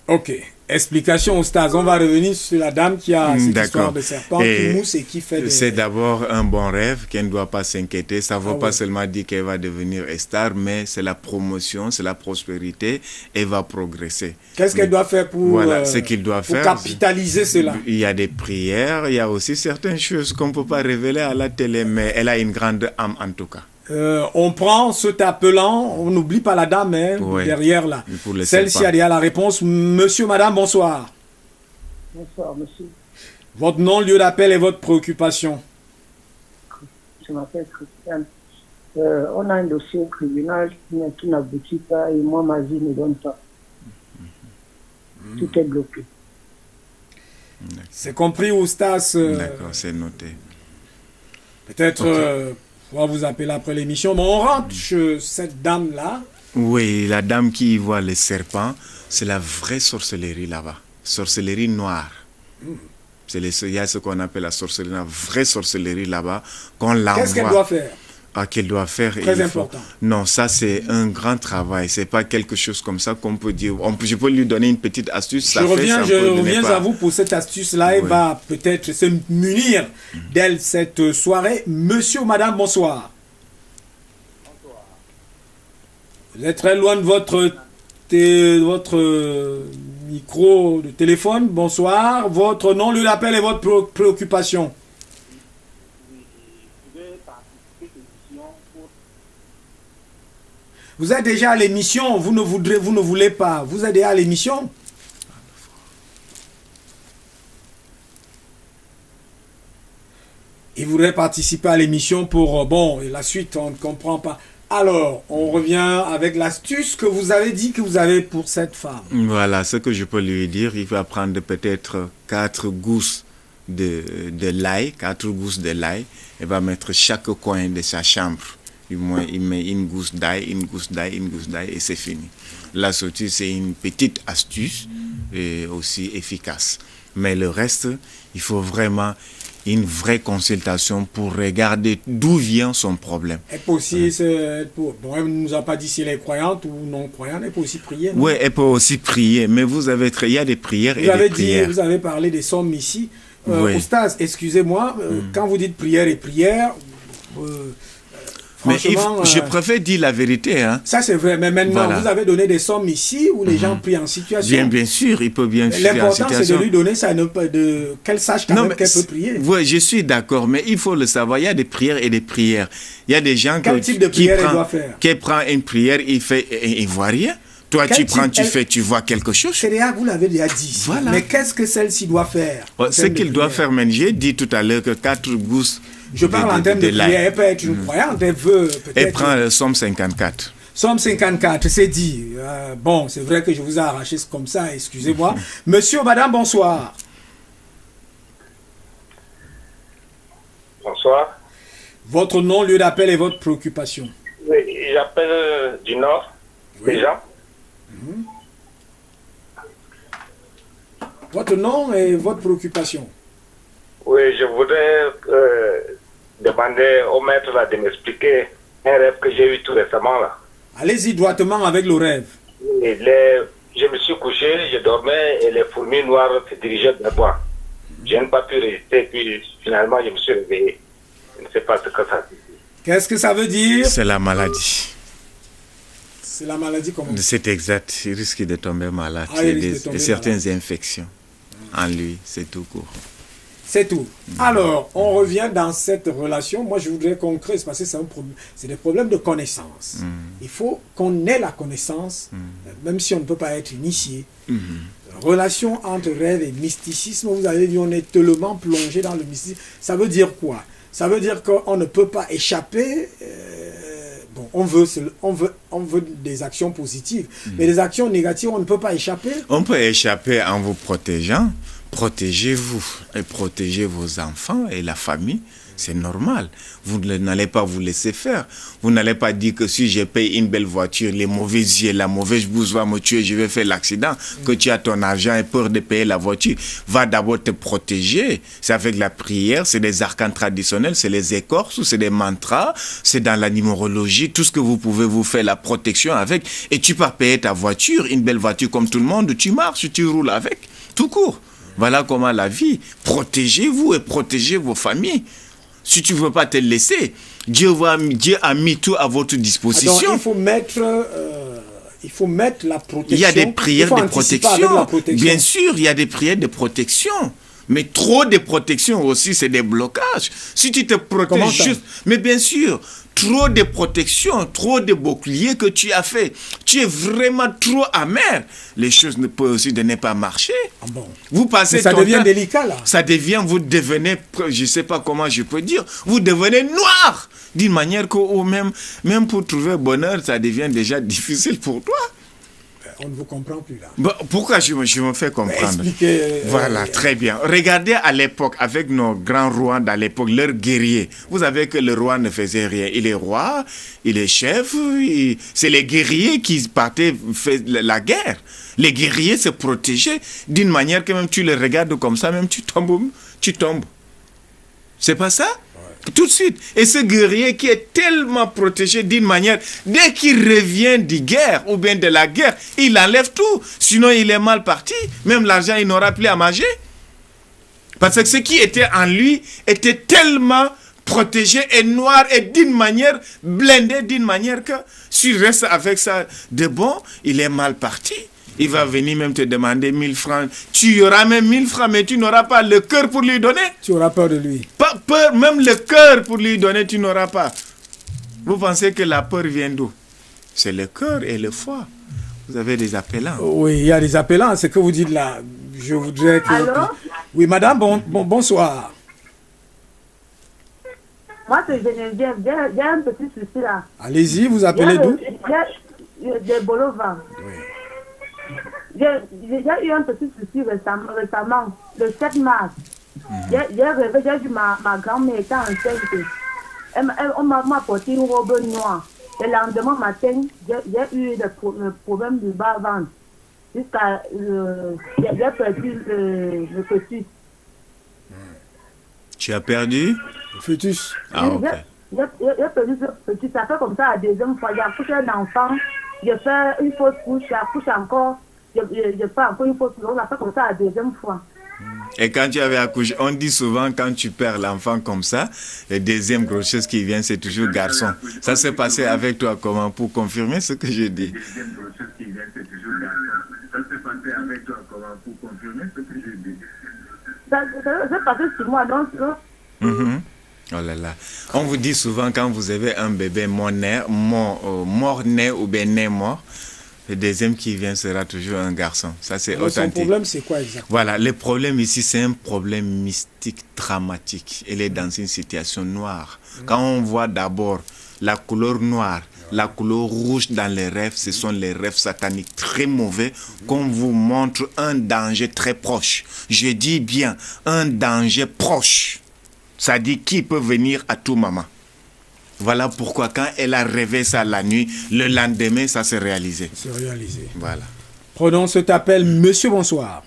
[SPEAKER 1] Ok. Explication, Oustas. On va revenir sur la dame qui a cette histoire de serpent qui mousse et qui fait des...
[SPEAKER 2] C'est d'abord un bon rêve qu'elle ne doit pas s'inquiéter. Ça ne veut pas seulement dire qu'elle va devenir star, mais c'est la promotion, c'est la prospérité. Elle va progresser.
[SPEAKER 1] Qu'est-ce qu'elle doit faire pour,
[SPEAKER 2] ce qu'il doit
[SPEAKER 1] pour
[SPEAKER 2] faire,
[SPEAKER 1] capitaliser cela?
[SPEAKER 2] Il y a des prières, il y a aussi certaines choses qu'on ne peut pas révéler à la télé, mais elle a une grande âme en tout cas.
[SPEAKER 1] On prend cet appelant, on n'oublie pas la dame derrière là. Celle-ci a déjà la réponse. Monsieur, madame, bonsoir.
[SPEAKER 10] Bonsoir, monsieur.
[SPEAKER 1] Votre nom, lieu d'appel et votre préoccupation.
[SPEAKER 10] Je m'appelle Christiane. On a un dossier au tribunal qui n'aboutit pas et moi, ma vie ne donne pas. Tout est bloqué.
[SPEAKER 1] C'est compris, Oustas.
[SPEAKER 2] D'accord, c'est noté.
[SPEAKER 1] Peut-être... on va vous appeler après l'émission, mais on rentre chez cette dame-là.
[SPEAKER 2] Oui, la dame qui voit les serpents, c'est la vraie sorcellerie là-bas. Sorcellerie noire. Il y a ce qu'on appelle la sorcellerie, la vraie sorcellerie là-bas, qu'on l'envoie.
[SPEAKER 1] Qu'est-ce qu'elle doit faire?
[SPEAKER 2] Qu'elle doit faire.
[SPEAKER 1] Très important.
[SPEAKER 2] Non, ça c'est un grand travail. C'est pas quelque chose comme ça qu'on peut dire. Je peux lui donner une petite astuce.
[SPEAKER 1] Je reviens à vous pour cette astuce-là. Elle va peut-être se munir d'elle cette soirée. Monsieur ou madame, bonsoir. Bonsoir. Vous êtes très loin de votre micro de téléphone. Bonsoir. Votre nom, lieu d'appel et votre préoccupation. Vous êtes déjà à l'émission, vous ne voulez pas. Vous êtes déjà à l'émission? Il voudrait participer à l'émission pour... Bon, et la suite, on ne comprend pas. Alors, on revient avec l'astuce que vous avez dit que vous avez pour cette femme.
[SPEAKER 2] Voilà, ce que je peux lui dire, il va prendre peut-être 4 gousses de l'ail, 4 gousses de l'ail, et va mettre chaque coin de sa chambre. Du moins, il met une gousse d'ail, une gousse d'ail, une gousse d'ail, et c'est fini. La sortie, c'est une petite astuce et aussi efficace. Mais le reste, il faut vraiment une vraie consultation pour regarder d'où vient son problème.
[SPEAKER 1] Elle peut aussi, bon, elle ne nous a pas dit si elle est croyante ou non croyante, elle peut aussi prier.
[SPEAKER 2] Oui, elle peut aussi prier, mais il y a des prières et des prières.
[SPEAKER 1] Vous avez parlé des sommes ici.
[SPEAKER 2] Oui.
[SPEAKER 1] Oustaz, excusez-moi, quand vous dites prière et prière,
[SPEAKER 2] mais je préfère dire la vérité. Hein.
[SPEAKER 1] Ça, c'est vrai. Mais maintenant,
[SPEAKER 2] voilà.
[SPEAKER 1] Vous avez donné des sommes ici où les gens prient en situation.
[SPEAKER 2] Bien sûr, il peut bien prier en situation.
[SPEAKER 1] L'important, c'est de lui donner ça, qu'elle sache quand même qu'elle peut prier.
[SPEAKER 2] Oui, je suis d'accord, mais il faut le savoir. Il y a des prières et des prières. Il y a des gens
[SPEAKER 1] Quel type de prière elle doit faire?
[SPEAKER 2] Qui prend une prière, il ne voit rien. Toi, tu prends, tu vois quelque chose.
[SPEAKER 1] C'est déjà, vous l'avez déjà dit.
[SPEAKER 2] Voilà.
[SPEAKER 1] Mais qu'est-ce que celle-ci doit faire?
[SPEAKER 2] Ce qu'il doit faire, j'ai dit tout à l'heure que 4 gousses.
[SPEAKER 1] Je parle en termes de prière. Elle peut être une croyante, elle veut peut-être.
[SPEAKER 2] Elle prend le Somme 54.
[SPEAKER 1] Somme 54, c'est dit. Bon, c'est vrai que je vous ai arraché comme ça, excusez-moi. Monsieur, madame, bonsoir.
[SPEAKER 11] Bonsoir.
[SPEAKER 1] Votre nom, lieu d'appel et votre préoccupation.
[SPEAKER 11] Oui, j'appelle du Nord, déjà.
[SPEAKER 1] Votre nom et votre préoccupation.
[SPEAKER 11] Oui, je voudrais demander au maître là, de m'expliquer un rêve que j'ai eu tout récemment là.
[SPEAKER 1] Allez-y droitement avec le rêve.
[SPEAKER 11] Je me suis couché, je dormais et les fourmis noires se dirigeaient vers moi. Je n'ai pas pu résister, puis finalement je me suis réveillé. Je ne sais pas ce que ça dit.
[SPEAKER 1] Qu'est-ce que ça veut dire?
[SPEAKER 2] C'est la maladie.
[SPEAKER 1] C'est la maladie comment?
[SPEAKER 2] C'est exact, il risque de tomber malade. Il y a certaines infections en lui, c'est tout court.
[SPEAKER 1] C'est tout. Alors, on revient dans cette relation. Moi, je voudrais qu'on creuse parce que c'est des problèmes de connaissance. Il faut qu'on ait la connaissance, même si on ne peut pas être initié. Relation entre rêve et mysticisme, vous avez dit, on est tellement plongé dans le mysticisme. Ça veut dire quoi? Ça veut dire qu'on ne peut pas échapper. Bon, on veut des actions positives, mais des actions négatives, on ne peut pas échapper.
[SPEAKER 2] On peut échapper en vous protégeant. Protégez-vous et protégez vos enfants et la famille, c'est normal. Vous n'allez pas vous laisser faire. Vous n'allez pas dire que si je paye une belle voiture, les mauvais yeux, la mauvaise bouse va me tuer, je vais faire l'accident. Que tu as ton argent et peur de payer la voiture. Va d'abord te protéger. C'est avec la prière, c'est des arcanes traditionnels, c'est les écorces, c'est des mantras, c'est dans la numérologie, tout ce que vous pouvez vous faire la protection avec. Et tu peux payer ta voiture, une belle voiture comme tout le monde, tu marches, tu roules avec, tout court. Voilà comment la vie. Protégez-vous et protégez vos familles. Si tu ne veux pas te laisser, Dieu a mis tout à votre disposition.
[SPEAKER 1] Donc, il faut mettre la protection.
[SPEAKER 2] Il y a des prières de protection. Bien sûr, il y a des prières de protection. Mais trop de protection aussi, c'est des blocages. Si tu te protèges juste... Mais bien sûr, trop de protection, trop de boucliers que tu as fait. Tu es vraiment trop amer. Les choses ne peuvent aussi ne pas marcher.
[SPEAKER 1] Ah bon.
[SPEAKER 2] Vous passez
[SPEAKER 1] ça devient délicat là.
[SPEAKER 2] Ça devient, vous devenez, je ne sais pas comment je peux dire, vous devenez noir. D'une manière que même pour trouver bonheur, ça devient déjà difficile pour toi.
[SPEAKER 1] On ne vous comprend plus là.
[SPEAKER 2] Bon, pourquoi je me fais comprendre? Voilà, très bien. Regardez à l'époque, avec nos grands rois dans l'époque, leurs guerriers. Vous savez que le roi ne faisait rien. Il est roi, il est chef, c'est les guerriers qui partaient faire la guerre. Les guerriers se protégeaient d'une manière que même tu les regardes comme ça, même tu tombes. C'est pas ça? Tout de suite. Et ce guerrier qui est tellement protégé d'une manière, dès qu'il revient de guerre ou bien de la guerre, il enlève tout. Sinon, il est mal parti. Même l'argent, il n'aura plus à manger. Parce que ce qui était en lui était tellement protégé et noir et d'une manière blindé, d'une manière que s'il reste avec ça de bon, il est mal parti. Il va venir même te demander 1000 francs. Tu auras même 1000 francs, mais tu n'auras pas le cœur pour lui donner.
[SPEAKER 1] Tu auras peur de lui.
[SPEAKER 2] Pas peur, même le cœur pour lui donner, tu n'auras pas. Vous pensez que la peur vient d'où? C'est le cœur et le foie. Vous avez des appelants.
[SPEAKER 1] Oui, il y a des appelants. Ce que vous dites là, je voudrais que...
[SPEAKER 7] Allô?
[SPEAKER 1] Oui, madame, bonsoir.
[SPEAKER 7] Moi, c'est Geneviève. J'ai un petit souci là.
[SPEAKER 1] Allez-y, vous appelez d'où?
[SPEAKER 7] De Bolova.
[SPEAKER 1] Oui.
[SPEAKER 7] J'ai eu un petit souci récemment, le 7 mars. J'ai rêvé, j'ai vu ma grand-mère étant enceinte. On m'a apporté une robe noire. Le lendemain matin, j'ai eu le problème du bas-ventre. Jusqu'à... j'ai perdu le fœtus.
[SPEAKER 2] Tu as perdu?
[SPEAKER 1] Le fœtus.
[SPEAKER 2] Ah, ok.
[SPEAKER 7] J'ai perdu ce fœtus. Ça fait comme ça la deuxième fois. J'ai accouché un enfant. J'ai fait une fausse couche. J'accouche encore. J'ai fait encore une fausse couche. On a fait comme ça la deuxième fois.
[SPEAKER 2] Et quand tu avais accouché, on dit souvent quand tu perds l'enfant comme ça, le deuxième grossesse qui vient, c'est toujours garçon. Ça s'est passé avec toi comment? Pour confirmer ce que je dis.
[SPEAKER 7] Ça s'est passé sur moi, donc...
[SPEAKER 2] Oh là là. On vous dit souvent quand vous avez un bébé mort-né ou bien né-mort, le deuxième qui vient sera toujours un garçon. Ça, c'est authentique.
[SPEAKER 1] Son problème, c'est quoi exactement?
[SPEAKER 2] Voilà, le problème ici, c'est un problème mystique, dramatique. Elle est dans une situation noire. Quand on voit d'abord la couleur noire, la couleur rouge dans les rêves, ce sont les rêves sataniques très mauvais qu'on vous montre un danger très proche. Je dis bien un danger proche. Ça dit qui peut venir à tout moment. Voilà pourquoi quand elle a rêvé ça la nuit, le lendemain, ça s'est réalisé.
[SPEAKER 1] C'est réalisé.
[SPEAKER 2] Voilà.
[SPEAKER 1] Prenons cet appel. Monsieur, bonsoir.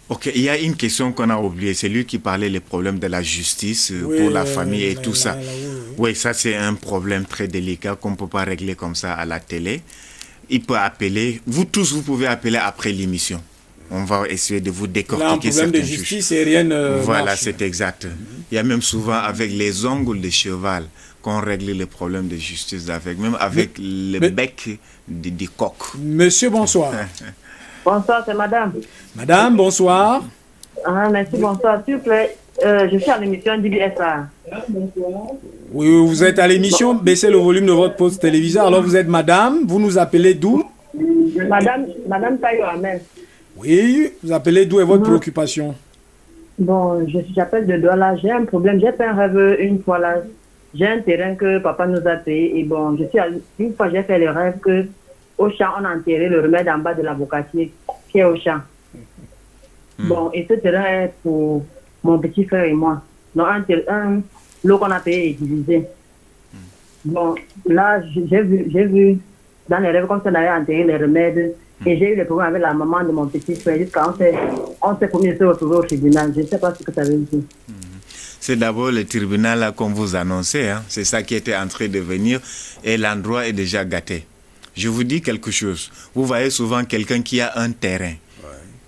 [SPEAKER 2] Ok, il y a une question qu'on a oubliée. C'est lui qui parlait des problèmes de la justice pour la famille et tout ça. Oui, ça c'est un problème très délicat qu'on ne peut pas régler comme ça à la télé. Il peut appeler. Vous tous, vous pouvez appeler après l'émission. On va essayer de vous décortiquer certaines choses.
[SPEAKER 1] Là, un problème de justice et rien
[SPEAKER 2] voilà,
[SPEAKER 1] marche.
[SPEAKER 2] c'est exact. Il y a même souvent avec les ongles de cheval qu'on règle les problèmes de justice, même avec le bec du coq.
[SPEAKER 1] Monsieur, bonsoir.
[SPEAKER 12] Bonsoir, c'est madame.
[SPEAKER 1] Madame, bonsoir.
[SPEAKER 12] Ah, merci, bonsoir. S'il vous plaît, je suis à l'émission d'IBSA.
[SPEAKER 1] Oui, vous êtes à l'émission. Baissez le volume de votre poste téléviseur. Alors, vous êtes madame. Vous nous appelez d'où?
[SPEAKER 12] Madame Tayo Ahmed.
[SPEAKER 1] Oui, vous appelez d'où est votre préoccupation?
[SPEAKER 12] Bon, j'appelle de Douala. J'ai un problème. J'ai fait un rêve une fois là. J'ai un terrain que papa nous a payé. Et bon, une fois, j'ai fait le rêve que au champ, on a enterré le remède en bas de l'avocatier qui est au champ. Bon, et ce terrain est pour mon petit frère et moi. Donc, l'eau qu'on a payé est divisé. Bon, là, j'ai vu dans les rêves comme ça, on avait enterré les remèdes. Et j'ai eu le problème avec la maman de mon petit frère jusqu'à on s'est promis de se retrouver au tribunal. Je ne sais pas ce que ça veut dire.
[SPEAKER 2] C'est d'abord le tribunal là qu'on vous annonçait. Hein. C'est ça qui était en train de venir et l'endroit est déjà gâté. Je vous dis quelque chose. Vous voyez souvent quelqu'un qui a un terrain.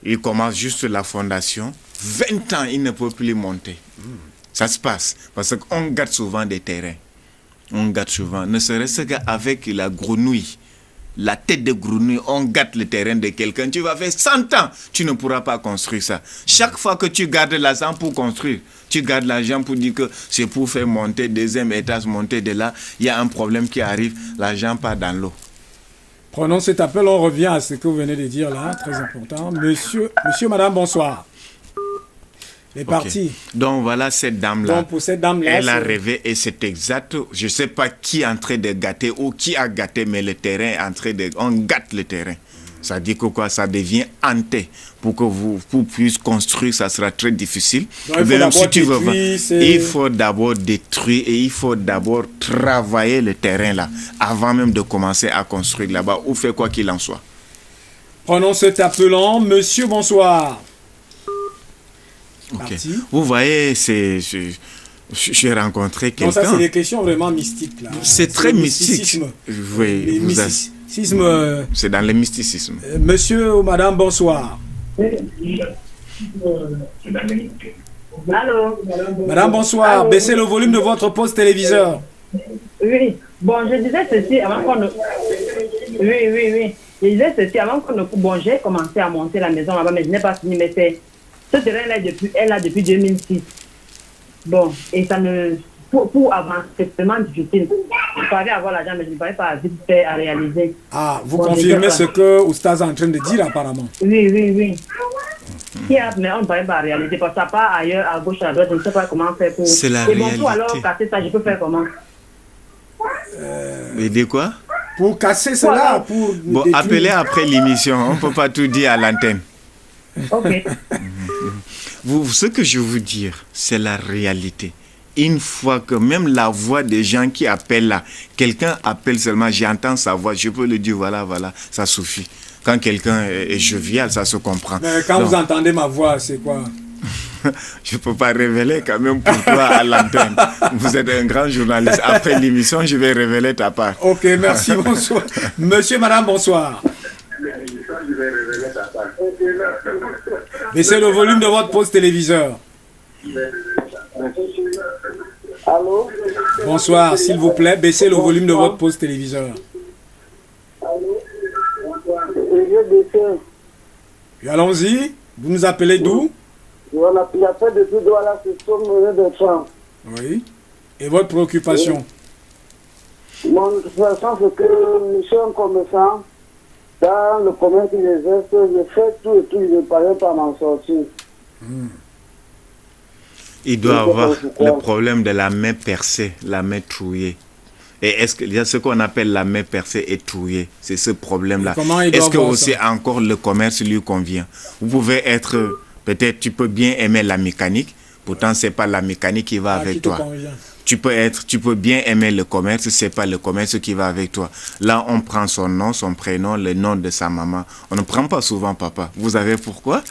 [SPEAKER 2] Il commence juste la fondation. 20 ans, il ne peut plus monter. Ça se passe parce qu'on gâte souvent des terrains. On gâte souvent. Ne serait-ce qu'avec la grenouille. La tête de grenouille, on gâte le terrain de quelqu'un. Tu vas faire 100 ans, tu ne pourras pas construire ça. Chaque fois que tu gardes l'argent pour construire, tu gardes l'argent pour dire que c'est pour faire monter deuxième étage, monter de là. Il y a un problème qui arrive, l'argent part dans l'eau.
[SPEAKER 1] Prenons cet appel, on revient à ce que vous venez de dire là, très important. Monsieur, madame, bonsoir. Elle est partie.
[SPEAKER 2] Donc voilà cette dame-là.
[SPEAKER 1] Donc pour cette dame-là,
[SPEAKER 2] elle a rêvé et c'est exact. Je ne sais pas qui est en train de gâter ou qui a gâté, mais le terrain est en train de... On gâte le terrain. Ça dit que quoi? Ça devient hanté. Pour que vous puissiez construire, ça sera très difficile.
[SPEAKER 1] Donc,
[SPEAKER 2] il faut d'abord détruire et il faut d'abord travailler le terrain là avant même de commencer à construire là-bas ou faire quoi qu'il en soit.
[SPEAKER 1] Prenons cet appelant. Monsieur, bonsoir.
[SPEAKER 2] Ok. Vous voyez, j'ai rencontré quelqu'un.
[SPEAKER 1] Ça, c'est des questions vraiment mystiques. Là.
[SPEAKER 2] C'est très mystique. Oui,
[SPEAKER 1] mysticisme.
[SPEAKER 2] C'est dans le mysticisme.
[SPEAKER 1] Monsieur ou madame, bonsoir.
[SPEAKER 12] Allô?
[SPEAKER 1] Madame, bonsoir. Allô? Baissez le volume de votre poste téléviseur.
[SPEAKER 12] Oui. Bon, je disais ceci avant qu'on ne... Oui. Je disais ceci avant qu'on ne... Bon, j'ai commencé à monter la maison là-bas, mais je n'ai pas fini, mais ce terrain-là est là depuis 2006. Bon, et ça ne pour avancer, c'est vraiment difficile. Je parlais avoir l'argent, mais je ne parlais pas vite fait à réaliser.
[SPEAKER 1] Ah, vous confirmez ce que Oustaz est en train de dire apparemment?
[SPEAKER 12] Oui. Mais on ne parlait pas à réaliser, parce que ça part ailleurs, à gauche, à droite, je ne sais pas comment faire pour...
[SPEAKER 2] C'est la
[SPEAKER 12] réalité.
[SPEAKER 2] réalité.
[SPEAKER 12] Pour alors casser ça, je peux faire comment?
[SPEAKER 2] Mais de quoi?
[SPEAKER 1] Pour casser cela, pour...
[SPEAKER 2] Bon, appelez après l'émission, on ne peut pas tout dire à l'antenne.
[SPEAKER 12] Ok.
[SPEAKER 2] Ce que je veux vous dire, c'est la réalité. Une fois que même la voix des gens qui appellent là, quelqu'un appelle seulement, j'entends sa voix, je peux le dire, voilà, ça suffit. Quand quelqu'un est jovial, ça se comprend.
[SPEAKER 1] Mais quand vous entendez ma voix, c'est quoi?
[SPEAKER 2] Je ne peux pas révéler quand même pour toi à l'antenne. Vous êtes un grand journaliste. Après l'émission, je vais révéler ta part.
[SPEAKER 1] Ok, merci, bonsoir. Monsieur, madame, bonsoir. Baissez le volume de votre poste téléviseur.
[SPEAKER 3] Allô?
[SPEAKER 1] Bonsoir, s'il vous plaît, baissez le volume de votre poste téléviseur. Et allons-y, vous nous appelez d'où?
[SPEAKER 3] On a fait depuis Douala, c'est sur de France.
[SPEAKER 1] Oui. Et votre préoccupation?
[SPEAKER 3] Mon préoccupation, c'est que je suis un commerçant. Dans le commerce qui exerce, je fais tout et tout, je ne parviens pas à m'en sortir.
[SPEAKER 2] Il doit avoir le problème de la main percée, la main trouillée. Et est-ce qu'il y a ce qu'on appelle la main percée et trouillée? C'est ce problème-là. Est-ce que aussi encore le commerce lui convient? Vous pouvez être, peut-être tu peux bien aimer la mécanique, pourtant c'est pas la mécanique qui va avec toi. Tu peux bien aimer le commerce, c'est pas le commerce qui va avec toi. Là, on prend son nom, son prénom, le nom de sa maman. On ne prend pas souvent papa. Vous savez pourquoi?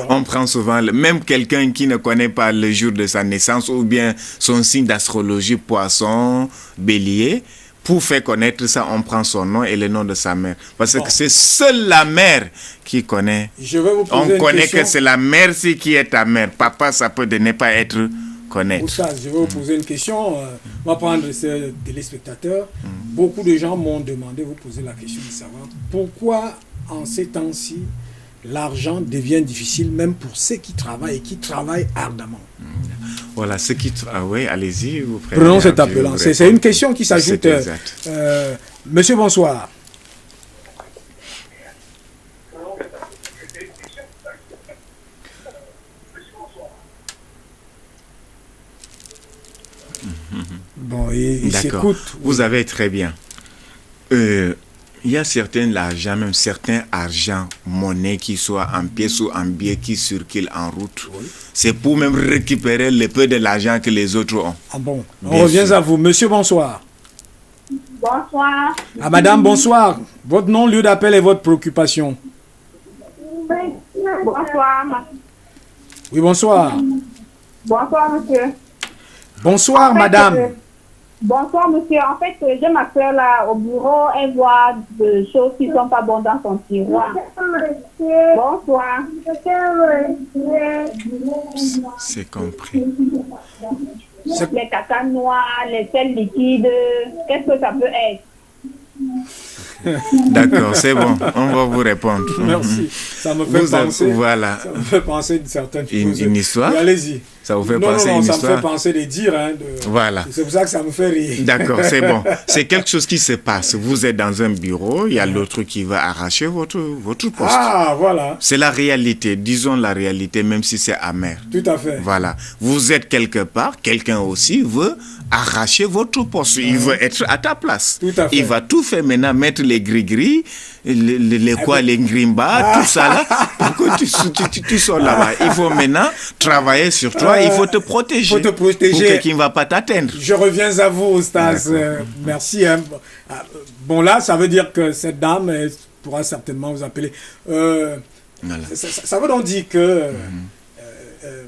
[SPEAKER 2] On prend souvent, même quelqu'un qui ne connaît pas le jour de sa naissance ou bien son signe d'astrologie, poisson, bélier, pour faire connaître ça, on prend son nom et le nom de sa mère. Parce que c'est seule la mère qui connaît. On connaît que c'est la mère qui est ta mère. Papa, ça peut ne pas être connaître.
[SPEAKER 1] Oustaz, je vais vous poser une question. On va prendre ce téléspectateur. Beaucoup de gens m'ont demandé, vous poser la question de savoir pourquoi en ces temps-ci, l'argent devient difficile même pour ceux qui travaillent et qui travaillent ardemment.
[SPEAKER 2] Voilà, ceux qui... oui, allez-y.
[SPEAKER 1] Prenons cet appelant. C'est une question qui s'ajoute. Monsieur, bonsoir. Bon, il s'écoute.
[SPEAKER 2] Vous avez très bien. Il y a certains argent, monnaie qui soit en pièces ou en billets qui circulent en route. Oui. C'est pour même récupérer le peu de l'argent que les autres ont.
[SPEAKER 1] Ah bon, on revient à vous. Monsieur, bonsoir.
[SPEAKER 13] Bonsoir.
[SPEAKER 1] Ah, madame, bonsoir. Votre nom, lieu d'appel et votre préoccupation.
[SPEAKER 13] Bonsoir.
[SPEAKER 1] Oui, bonsoir.
[SPEAKER 13] Bonsoir, monsieur.
[SPEAKER 1] Bonsoir, madame.
[SPEAKER 13] Bonsoir, monsieur. En fait, j'ai ma soeur là au bureau. Elle voit des choses qui ne sont pas bonnes dans son tiroir. Bonsoir.
[SPEAKER 2] C'est compris.
[SPEAKER 13] Les caca noirs, les sels liquides, qu'est-ce que ça peut être?
[SPEAKER 2] D'accord, c'est bon. On va vous répondre.
[SPEAKER 1] Merci. Ça me fait penser.
[SPEAKER 2] Voilà.
[SPEAKER 1] Ça me fait penser d'une certaine chose.
[SPEAKER 2] Une histoire.
[SPEAKER 1] Allez-y.
[SPEAKER 2] Ça vous fait penser à une histoire.
[SPEAKER 1] Ça me fait penser des dires.
[SPEAKER 2] Voilà.
[SPEAKER 1] C'est pour ça que ça me fait rire.
[SPEAKER 2] D'accord, c'est bon. C'est quelque chose qui se passe. Vous êtes dans un bureau, il y a l'autre qui va arracher votre poste.
[SPEAKER 1] Ah, voilà.
[SPEAKER 2] C'est la réalité. Disons la réalité, même si c'est amer.
[SPEAKER 1] Tout à fait.
[SPEAKER 2] Voilà. Vous êtes quelque part, quelqu'un aussi veut arracher votre poste. Il veut être à ta place.
[SPEAKER 1] Tout à fait.
[SPEAKER 2] Il va tout faire maintenant, mettre les gris-gris, les grimba, tout ça là, pour que tu sors là-bas. Il faut maintenant travailler sur toi, il faut te protéger.
[SPEAKER 1] Il faut te protéger.
[SPEAKER 2] Pour que qui ne va pas t'atteindre.
[SPEAKER 1] Je reviens à vous, Stas. Merci. Bon, là, ça veut dire que cette dame pourra certainement vous appeler. Voilà. Ça veut donc dire que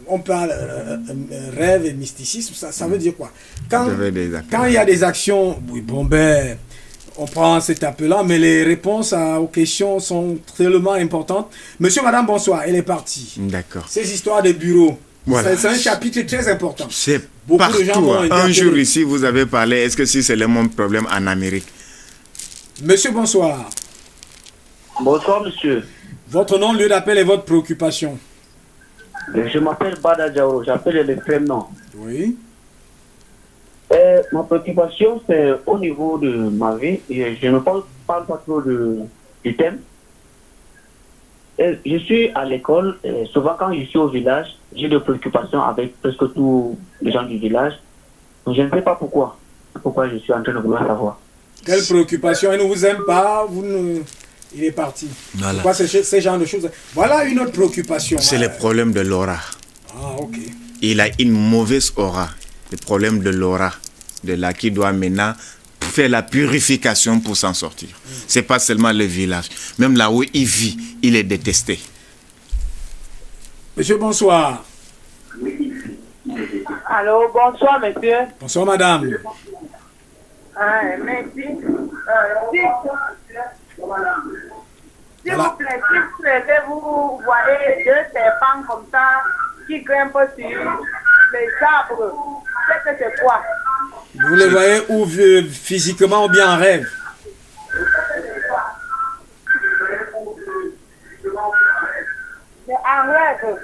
[SPEAKER 1] on parle rêve et mysticisme. Ça veut dire quoi? Quand il y a des actions, oui, bon ben, on prend cet appel-là, mais les réponses aux questions sont tellement importantes. Monsieur, madame, bonsoir. Elle est partie.
[SPEAKER 2] D'accord.
[SPEAKER 1] Ces histoires de bureaux.
[SPEAKER 2] Voilà.
[SPEAKER 1] C'est un chapitre très important.
[SPEAKER 2] C'est
[SPEAKER 1] beaucoup
[SPEAKER 2] partout.
[SPEAKER 1] De gens vont
[SPEAKER 2] un jour ici, vous avez parlé, est-ce que si c'est le même problème en Amérique?
[SPEAKER 1] Monsieur, bonsoir.
[SPEAKER 14] Bonsoir, monsieur.
[SPEAKER 1] Votre nom, lieu d'appel et votre préoccupation?
[SPEAKER 14] Je m'appelle Bada Diaoro, j'appelle le frère nom.
[SPEAKER 1] Oui.
[SPEAKER 14] Ma préoccupation, c'est au niveau de ma vie, et je ne parle pas trop du thème. Et je suis à l'école, et souvent quand je suis au village, j'ai des préoccupations avec presque tous les gens du village. Donc je ne sais pas pourquoi. Pourquoi je suis en train de vouloir savoir.
[SPEAKER 1] Quelle préoccupation? Il ne vous aime pas, il est parti.
[SPEAKER 2] Voilà.
[SPEAKER 1] Pourquoi ces genres de choses? Voilà une autre préoccupation.
[SPEAKER 2] C'est le problème de l'aura.
[SPEAKER 1] Ah, ok.
[SPEAKER 2] Il a une mauvaise aura. Le problème de l'aura, de là qui doit maintenant faire la purification pour s'en sortir. C'est pas seulement le village. Même là où il vit, il est détesté.
[SPEAKER 1] Monsieur, bonsoir.
[SPEAKER 7] Allô, bonsoir, monsieur.
[SPEAKER 1] Bonsoir, madame.
[SPEAKER 7] Ah, merci. S'il vous plaît, vous voyez deux serpents comme ça qui grimpent sur les arbres. C'est quoi?
[SPEAKER 1] Vous les voyez où physiquement ou bien en rêve?
[SPEAKER 7] En rêve.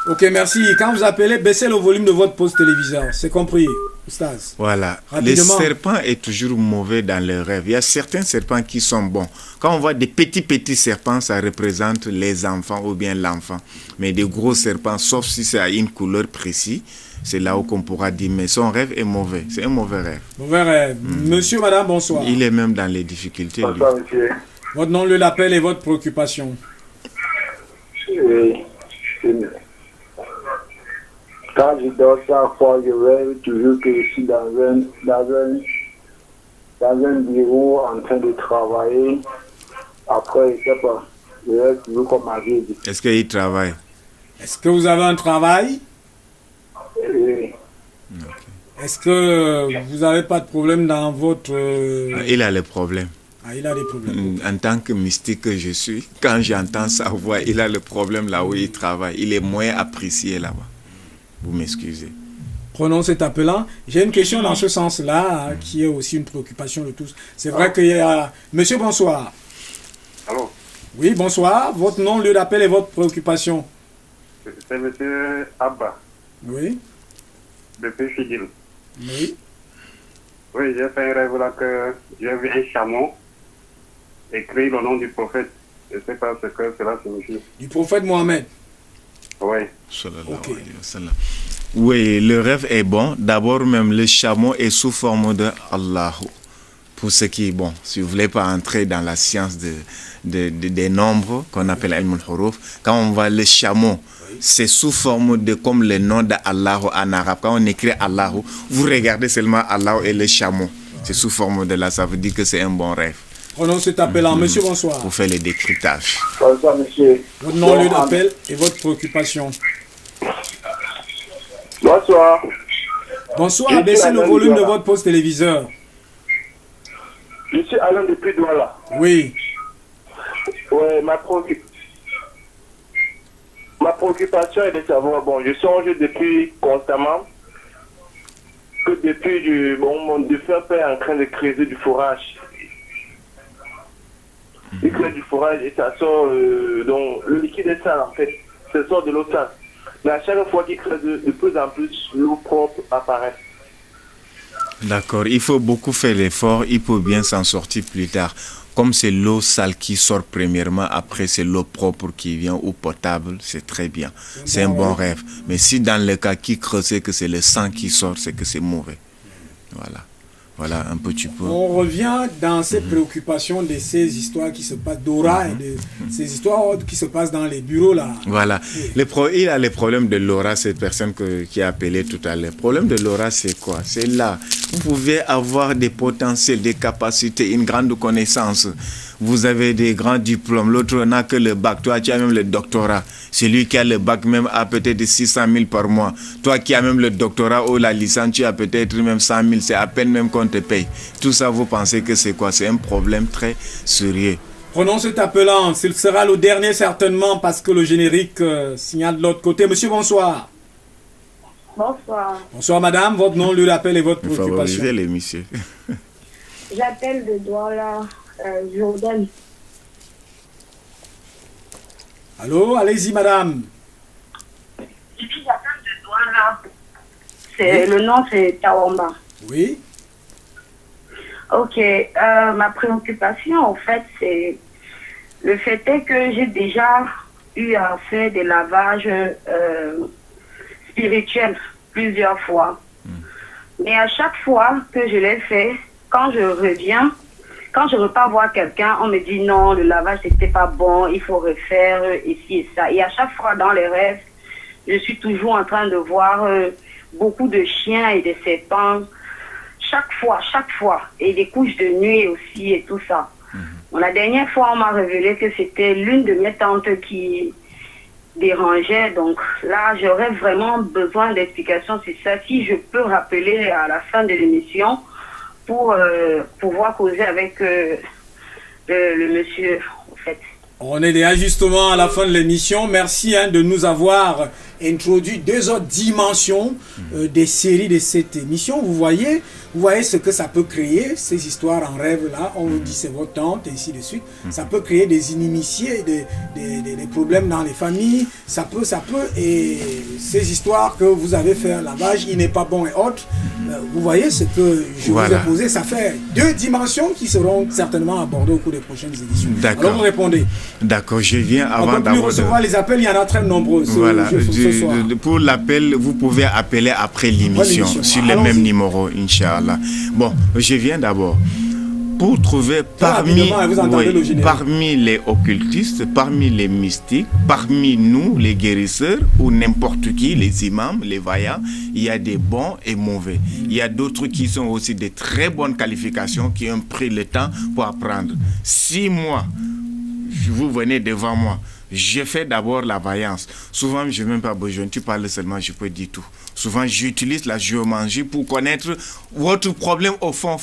[SPEAKER 1] Ok, merci. Quand vous appelez, baissez le volume de votre poste téléviseur. C'est compris, Oustaz.
[SPEAKER 2] Voilà.
[SPEAKER 1] Rapidement.
[SPEAKER 2] Les serpents est toujours mauvais dans les rêves. Il y a certains serpents qui sont bons. Quand on voit des petits serpents, ça représente les enfants ou bien l'enfant. Mais des gros serpents, sauf si c'est à une couleur précise, c'est là où qu'on pourra dire, mais son rêve est mauvais. C'est un mauvais rêve.
[SPEAKER 1] Mauvais rêve. Monsieur, madame, bonsoir.
[SPEAKER 2] Il est même dans les difficultés.
[SPEAKER 3] Bonsoir, monsieur.
[SPEAKER 1] Votre nom, lieu d'appel et votre préoccupation.
[SPEAKER 3] Quand je dors chaque fois, je rêve toujours que je suis dans un bureau en train de travailler. Après, je sais pas, je rêve toujours comme ma vie.
[SPEAKER 2] Est-ce qu'il travaille?
[SPEAKER 1] Est-ce que vous avez un travail?
[SPEAKER 3] Oui.
[SPEAKER 1] Est-ce que vous n'avez pas de problème dans votre...
[SPEAKER 2] Il a les problèmes.
[SPEAKER 1] Ah, il a des problèmes.
[SPEAKER 2] En tant que mystique que je suis, quand j'entends sa voix, il a le problème là où il travaille. Il est moins apprécié là-bas. Vous m'excusez.
[SPEAKER 1] Prenons cet appelant. J'ai une question dans ce sens-là, qui est aussi une préoccupation de tous. C'est vrai qu'il y a... Monsieur, bonsoir.
[SPEAKER 8] Allô?
[SPEAKER 1] Oui, bonsoir. Votre nom, lieu d'appel et votre préoccupation.
[SPEAKER 8] C'est monsieur Abba.
[SPEAKER 1] Oui.
[SPEAKER 8] Depuis Fidil.
[SPEAKER 1] Oui.
[SPEAKER 8] Oui, j'ai fait un rêve là que j'ai vu un chameau écrit le nom du prophète. Je ne sais pas ce que cela signifie.
[SPEAKER 1] Du prophète Mohammed.
[SPEAKER 8] Oui.
[SPEAKER 2] Oui, le rêve est bon. D'abord, même le chameau est sous forme de Allah. Pour ce qui est bon, si vous ne voulez pas entrer dans la science des nombres qu'on appelle Ilm al-Huruf, quand on voit le chameau, c'est sous forme de comme le nom d'Allah en arabe. Quand on écrit Allah, vous regardez seulement Allah et le chameau. C'est sous forme de là, ça veut dire que c'est un bon rêve.
[SPEAKER 1] Prenons cet appelant. Monsieur, bonsoir.
[SPEAKER 2] Pour faire les décryptages.
[SPEAKER 3] Bonsoir, monsieur.
[SPEAKER 1] Votre nom, lieu d'appel et votre préoccupation.
[SPEAKER 3] Bonsoir.
[SPEAKER 1] Bonsoir, baissez le volume de votre poste téléviseur.
[SPEAKER 3] Je suis Alain depuis Douala.
[SPEAKER 1] Oui.
[SPEAKER 3] Ouais, ma préoccupation est de savoir, bon, je songe depuis constamment que depuis mon défunt père est en train de creuser du fourrage. Il crée du fourrage et ça sort, donc le liquide est sale en fait, ça sort de l'eau sale. Mais à chaque fois qu'il creuse de plus en plus, l'eau propre apparaît.
[SPEAKER 2] D'accord, il faut beaucoup faire l'effort, il peut bien s'en sortir plus tard. Comme c'est l'eau sale qui sort premièrement, après c'est l'eau propre qui vient ou potable, c'est très bien. C'est un bon rêve. Mais si dans le cas qui creuse que c'est le sang qui sort, c'est que c'est mauvais. Voilà. Voilà un petit peu.
[SPEAKER 1] On revient dans ces préoccupations de ces histoires qui se passent d'aura et de ces histoires qui se passent dans les bureaux là.
[SPEAKER 2] Voilà. Il a les problèmes de l'aura, cette personne qui a appelé tout à l'heure. Le problème de l'aura, c'est quoi? C'est là. Vous pouvez avoir des potentiels, des capacités, une grande connaissance. Vous avez des grands diplômes. L'autre n'a que le bac. Toi, tu as même le doctorat. Celui qui a le bac même a peut-être 600 000 par mois. Toi qui as même le doctorat ou la licence, tu as peut-être même 100 000. C'est à peine même qu'on te paye. Tout ça, vous pensez que c'est quoi? C'est un problème très sérieux.
[SPEAKER 1] Prenons cet appelant. Ce sera le dernier certainement parce que le générique signale de l'autre côté. Monsieur, bonsoir.
[SPEAKER 15] Bonsoir.
[SPEAKER 1] Bonsoir madame. Votre nom, lieu d'appel et votre préoccupation.
[SPEAKER 2] Favoriser les messieurs.
[SPEAKER 15] J'appelle de Douala, Jordan.
[SPEAKER 1] Allô, allez-y madame.
[SPEAKER 15] J'appelle de Douala. Le nom c'est Tawamba.
[SPEAKER 1] Oui.
[SPEAKER 15] Ok, ma préoccupation, en fait, c'est le fait est que j'ai déjà eu à faire des lavages spirituels plusieurs fois. Mais à chaque fois que je l'ai fait, quand je repars voir quelqu'un, on me dit non, le lavage n'était pas bon, il faut refaire ici et ça. Et à chaque fois dans les rêves, je suis toujours en train de voir beaucoup de chiens et de serpents. Chaque fois. Et des couches de nuit aussi et tout ça. Bon, la dernière fois, on m'a révélé que c'était l'une de mes tantes qui dérangeait. Donc là, j'aurais vraiment besoin d'explications sur ça. Si je peux rappeler à la fin de l'émission pour pouvoir causer avec le monsieur, en fait.
[SPEAKER 1] On est déjà justement à la fin de l'émission. Merci de nous avoir introduit 2 autres dimensions des séries de cette émission. Vous voyez ce que ça peut créer, ces histoires en rêve là. On vous dit c'est votre tante et ainsi de suite. Ça peut créer des inimitiés, des problèmes dans les familles. Ça peut. Et ces histoires que vous avez fait un lavage, il n'est pas bon et autres. Vous voyez ce que je vous ai posé. Ça fait 2 dimensions qui seront certainement abordées au cours des prochaines éditions.
[SPEAKER 2] D'accord.
[SPEAKER 1] Alors vous répondez.
[SPEAKER 2] D'accord, je viens avant
[SPEAKER 1] d'abord. On ne peut plus recevoir les appels, il y en a très nombreux.
[SPEAKER 2] Voilà. Pour l'appel, vous pouvez appeler après l'émission sur le même numéro, Inch'Allah. Bon, je viens d'abord. Pour trouver parmi les occultistes, parmi les mystiques, parmi nous, les guérisseurs, ou n'importe qui, les imams, les vaillants, il y a des bons et mauvais. Il y a d'autres qui sont aussi de très bonnes qualifications, qui ont pris le temps pour apprendre. Si moi, vous venez devant moi, je fais d'abord la vaillance. Souvent, je n'ai même pas besoin. Tu parles seulement, je peux dire tout. Souvent, j'utilise la géomangie pour connaître votre problème au fond.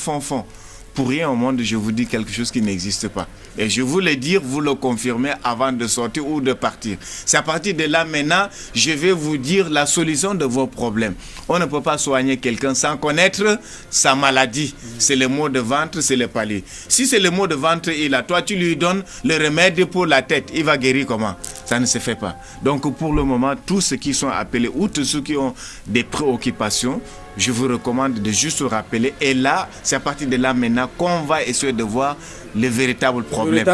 [SPEAKER 2] Pour rien au monde, je vous dis quelque chose qui n'existe pas. Et je vous le dire, vous le confirmez avant de sortir ou de partir. C'est à partir de là, maintenant, je vais vous dire la solution de vos problèmes. On ne peut pas soigner quelqu'un sans connaître sa maladie. C'est le mot de ventre, c'est le palier. Si c'est le mot de ventre, toi, tu lui donnes le remède pour la tête. Il va guérir comment? Ça ne se fait pas. Donc, pour le moment, tous ceux qui sont appelés, ou tous ceux qui ont des préoccupations, je vous recommande de juste rappeler. Et là, c'est à partir de là maintenant qu'on va essayer de voir le véritable problème.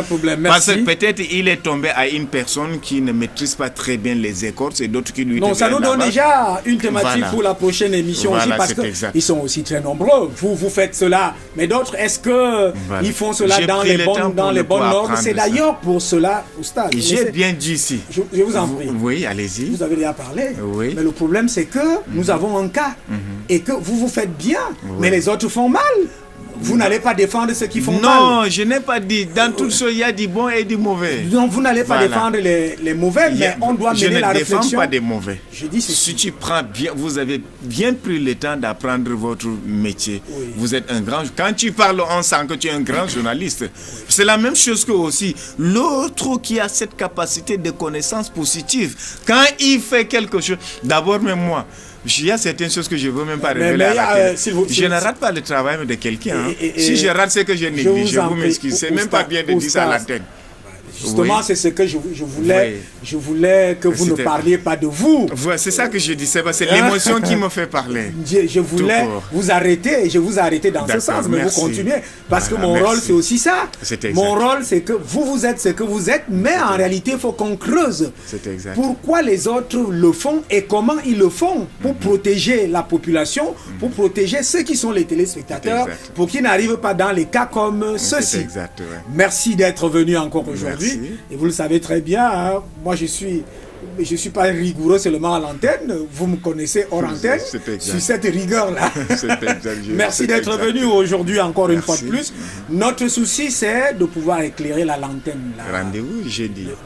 [SPEAKER 2] Parce que peut-être il est tombé à une personne qui ne maîtrise pas très bien les écorces et d'autres qui lui...
[SPEAKER 1] Non, ça nous donne déjà une thématique pour la prochaine émission aussi, parce qu'ils sont aussi très nombreux. Vous faites cela, mais d'autres, est-ce qu'ils font cela dans les bonnes normes? C'est d'ailleurs pour cela, Oustaz.
[SPEAKER 2] J'ai bien dit ici.
[SPEAKER 1] Je vous en prie.
[SPEAKER 2] Oui, allez-y.
[SPEAKER 1] Vous avez déjà parlé.
[SPEAKER 2] Oui.
[SPEAKER 1] Mais le problème, c'est que nous avons un cas et que vous faites bien, mais les autres font mal. Vous n'allez pas défendre ceux qui font mal.
[SPEAKER 2] Non, je n'ai pas dit. Dans tout ce, il y a du bon et du mauvais.
[SPEAKER 1] Donc vous n'allez pas défendre les mauvais, mais on doit mener la réflexion.
[SPEAKER 2] Je ne défends pas des mauvais.
[SPEAKER 1] Je dis
[SPEAKER 2] si tu prends bien, vous avez bien pris le temps d'apprendre votre métier. Oui. Vous êtes un grand... Quand tu parles, on sent que tu es un grand journaliste. C'est la même chose que aussi l'autre qui a cette capacité de connaissance positive. Quand il fait quelque chose, d'abord même moi, il y a certaines choses que je ne veux même pas révéler à la télé. Je ne rate pas le travail de quelqu'un. Si je rate ce que j'ai négligé, je vous m'excuse. C'est même pas bien de dire ça à la tête.
[SPEAKER 1] Justement, c'est ce que je voulais. Je voulais que vous ne parliez pas de vous.
[SPEAKER 2] C'est ça que je dis. C'est l'émotion qui me fait parler.
[SPEAKER 1] Je voulais vous arrêter et je vous ai arrêté dans ce sens. Mais vous continuez. Parce que mon rôle, c'est aussi ça. Mon rôle, c'est que vous êtes ce que vous êtes. Mais en réalité, il faut qu'on creuse. Pourquoi les autres le font et comment ils le font pour protéger la population, pour protéger ceux qui sont les téléspectateurs, pour qu'ils n'arrivent pas dans les cas comme ceci. Merci d'être venu encore aujourd'hui. Et vous le savez très bien, moi je suis pas rigoureux seulement à l'antenne, vous me connaissez hors antenne, sur cette rigueur-là. Merci d'être venu aujourd'hui encore une fois de plus. Notre souci, c'est de pouvoir éclairer la lanterne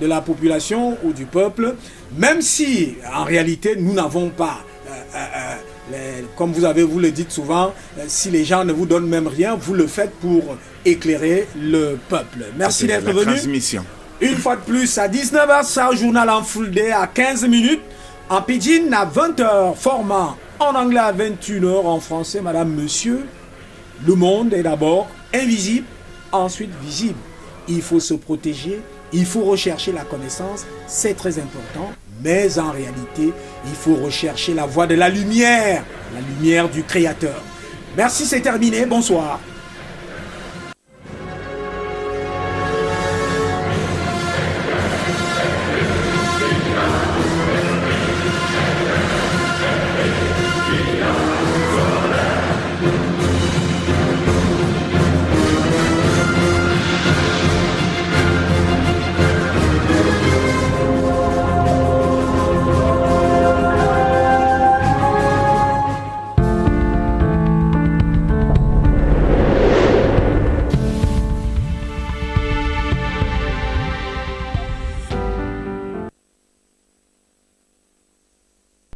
[SPEAKER 1] de la population ou du peuple, même si en réalité nous n'avons pas... comme vous le dites souvent, si les gens ne vous donnent même rien, vous le faites pour éclairer le peuple. Merci d'être venu. Une fois de plus, à 19h, ça journal en full day à 15 minutes, en pidgin à 20h, format en anglais à 21h, en français, madame, monsieur. Le monde est d'abord invisible, ensuite visible. Il faut se protéger, il faut rechercher la connaissance, c'est très important. Mais en réalité, il faut rechercher la voie de la lumière du Créateur. Merci, c'est terminé. Bonsoir.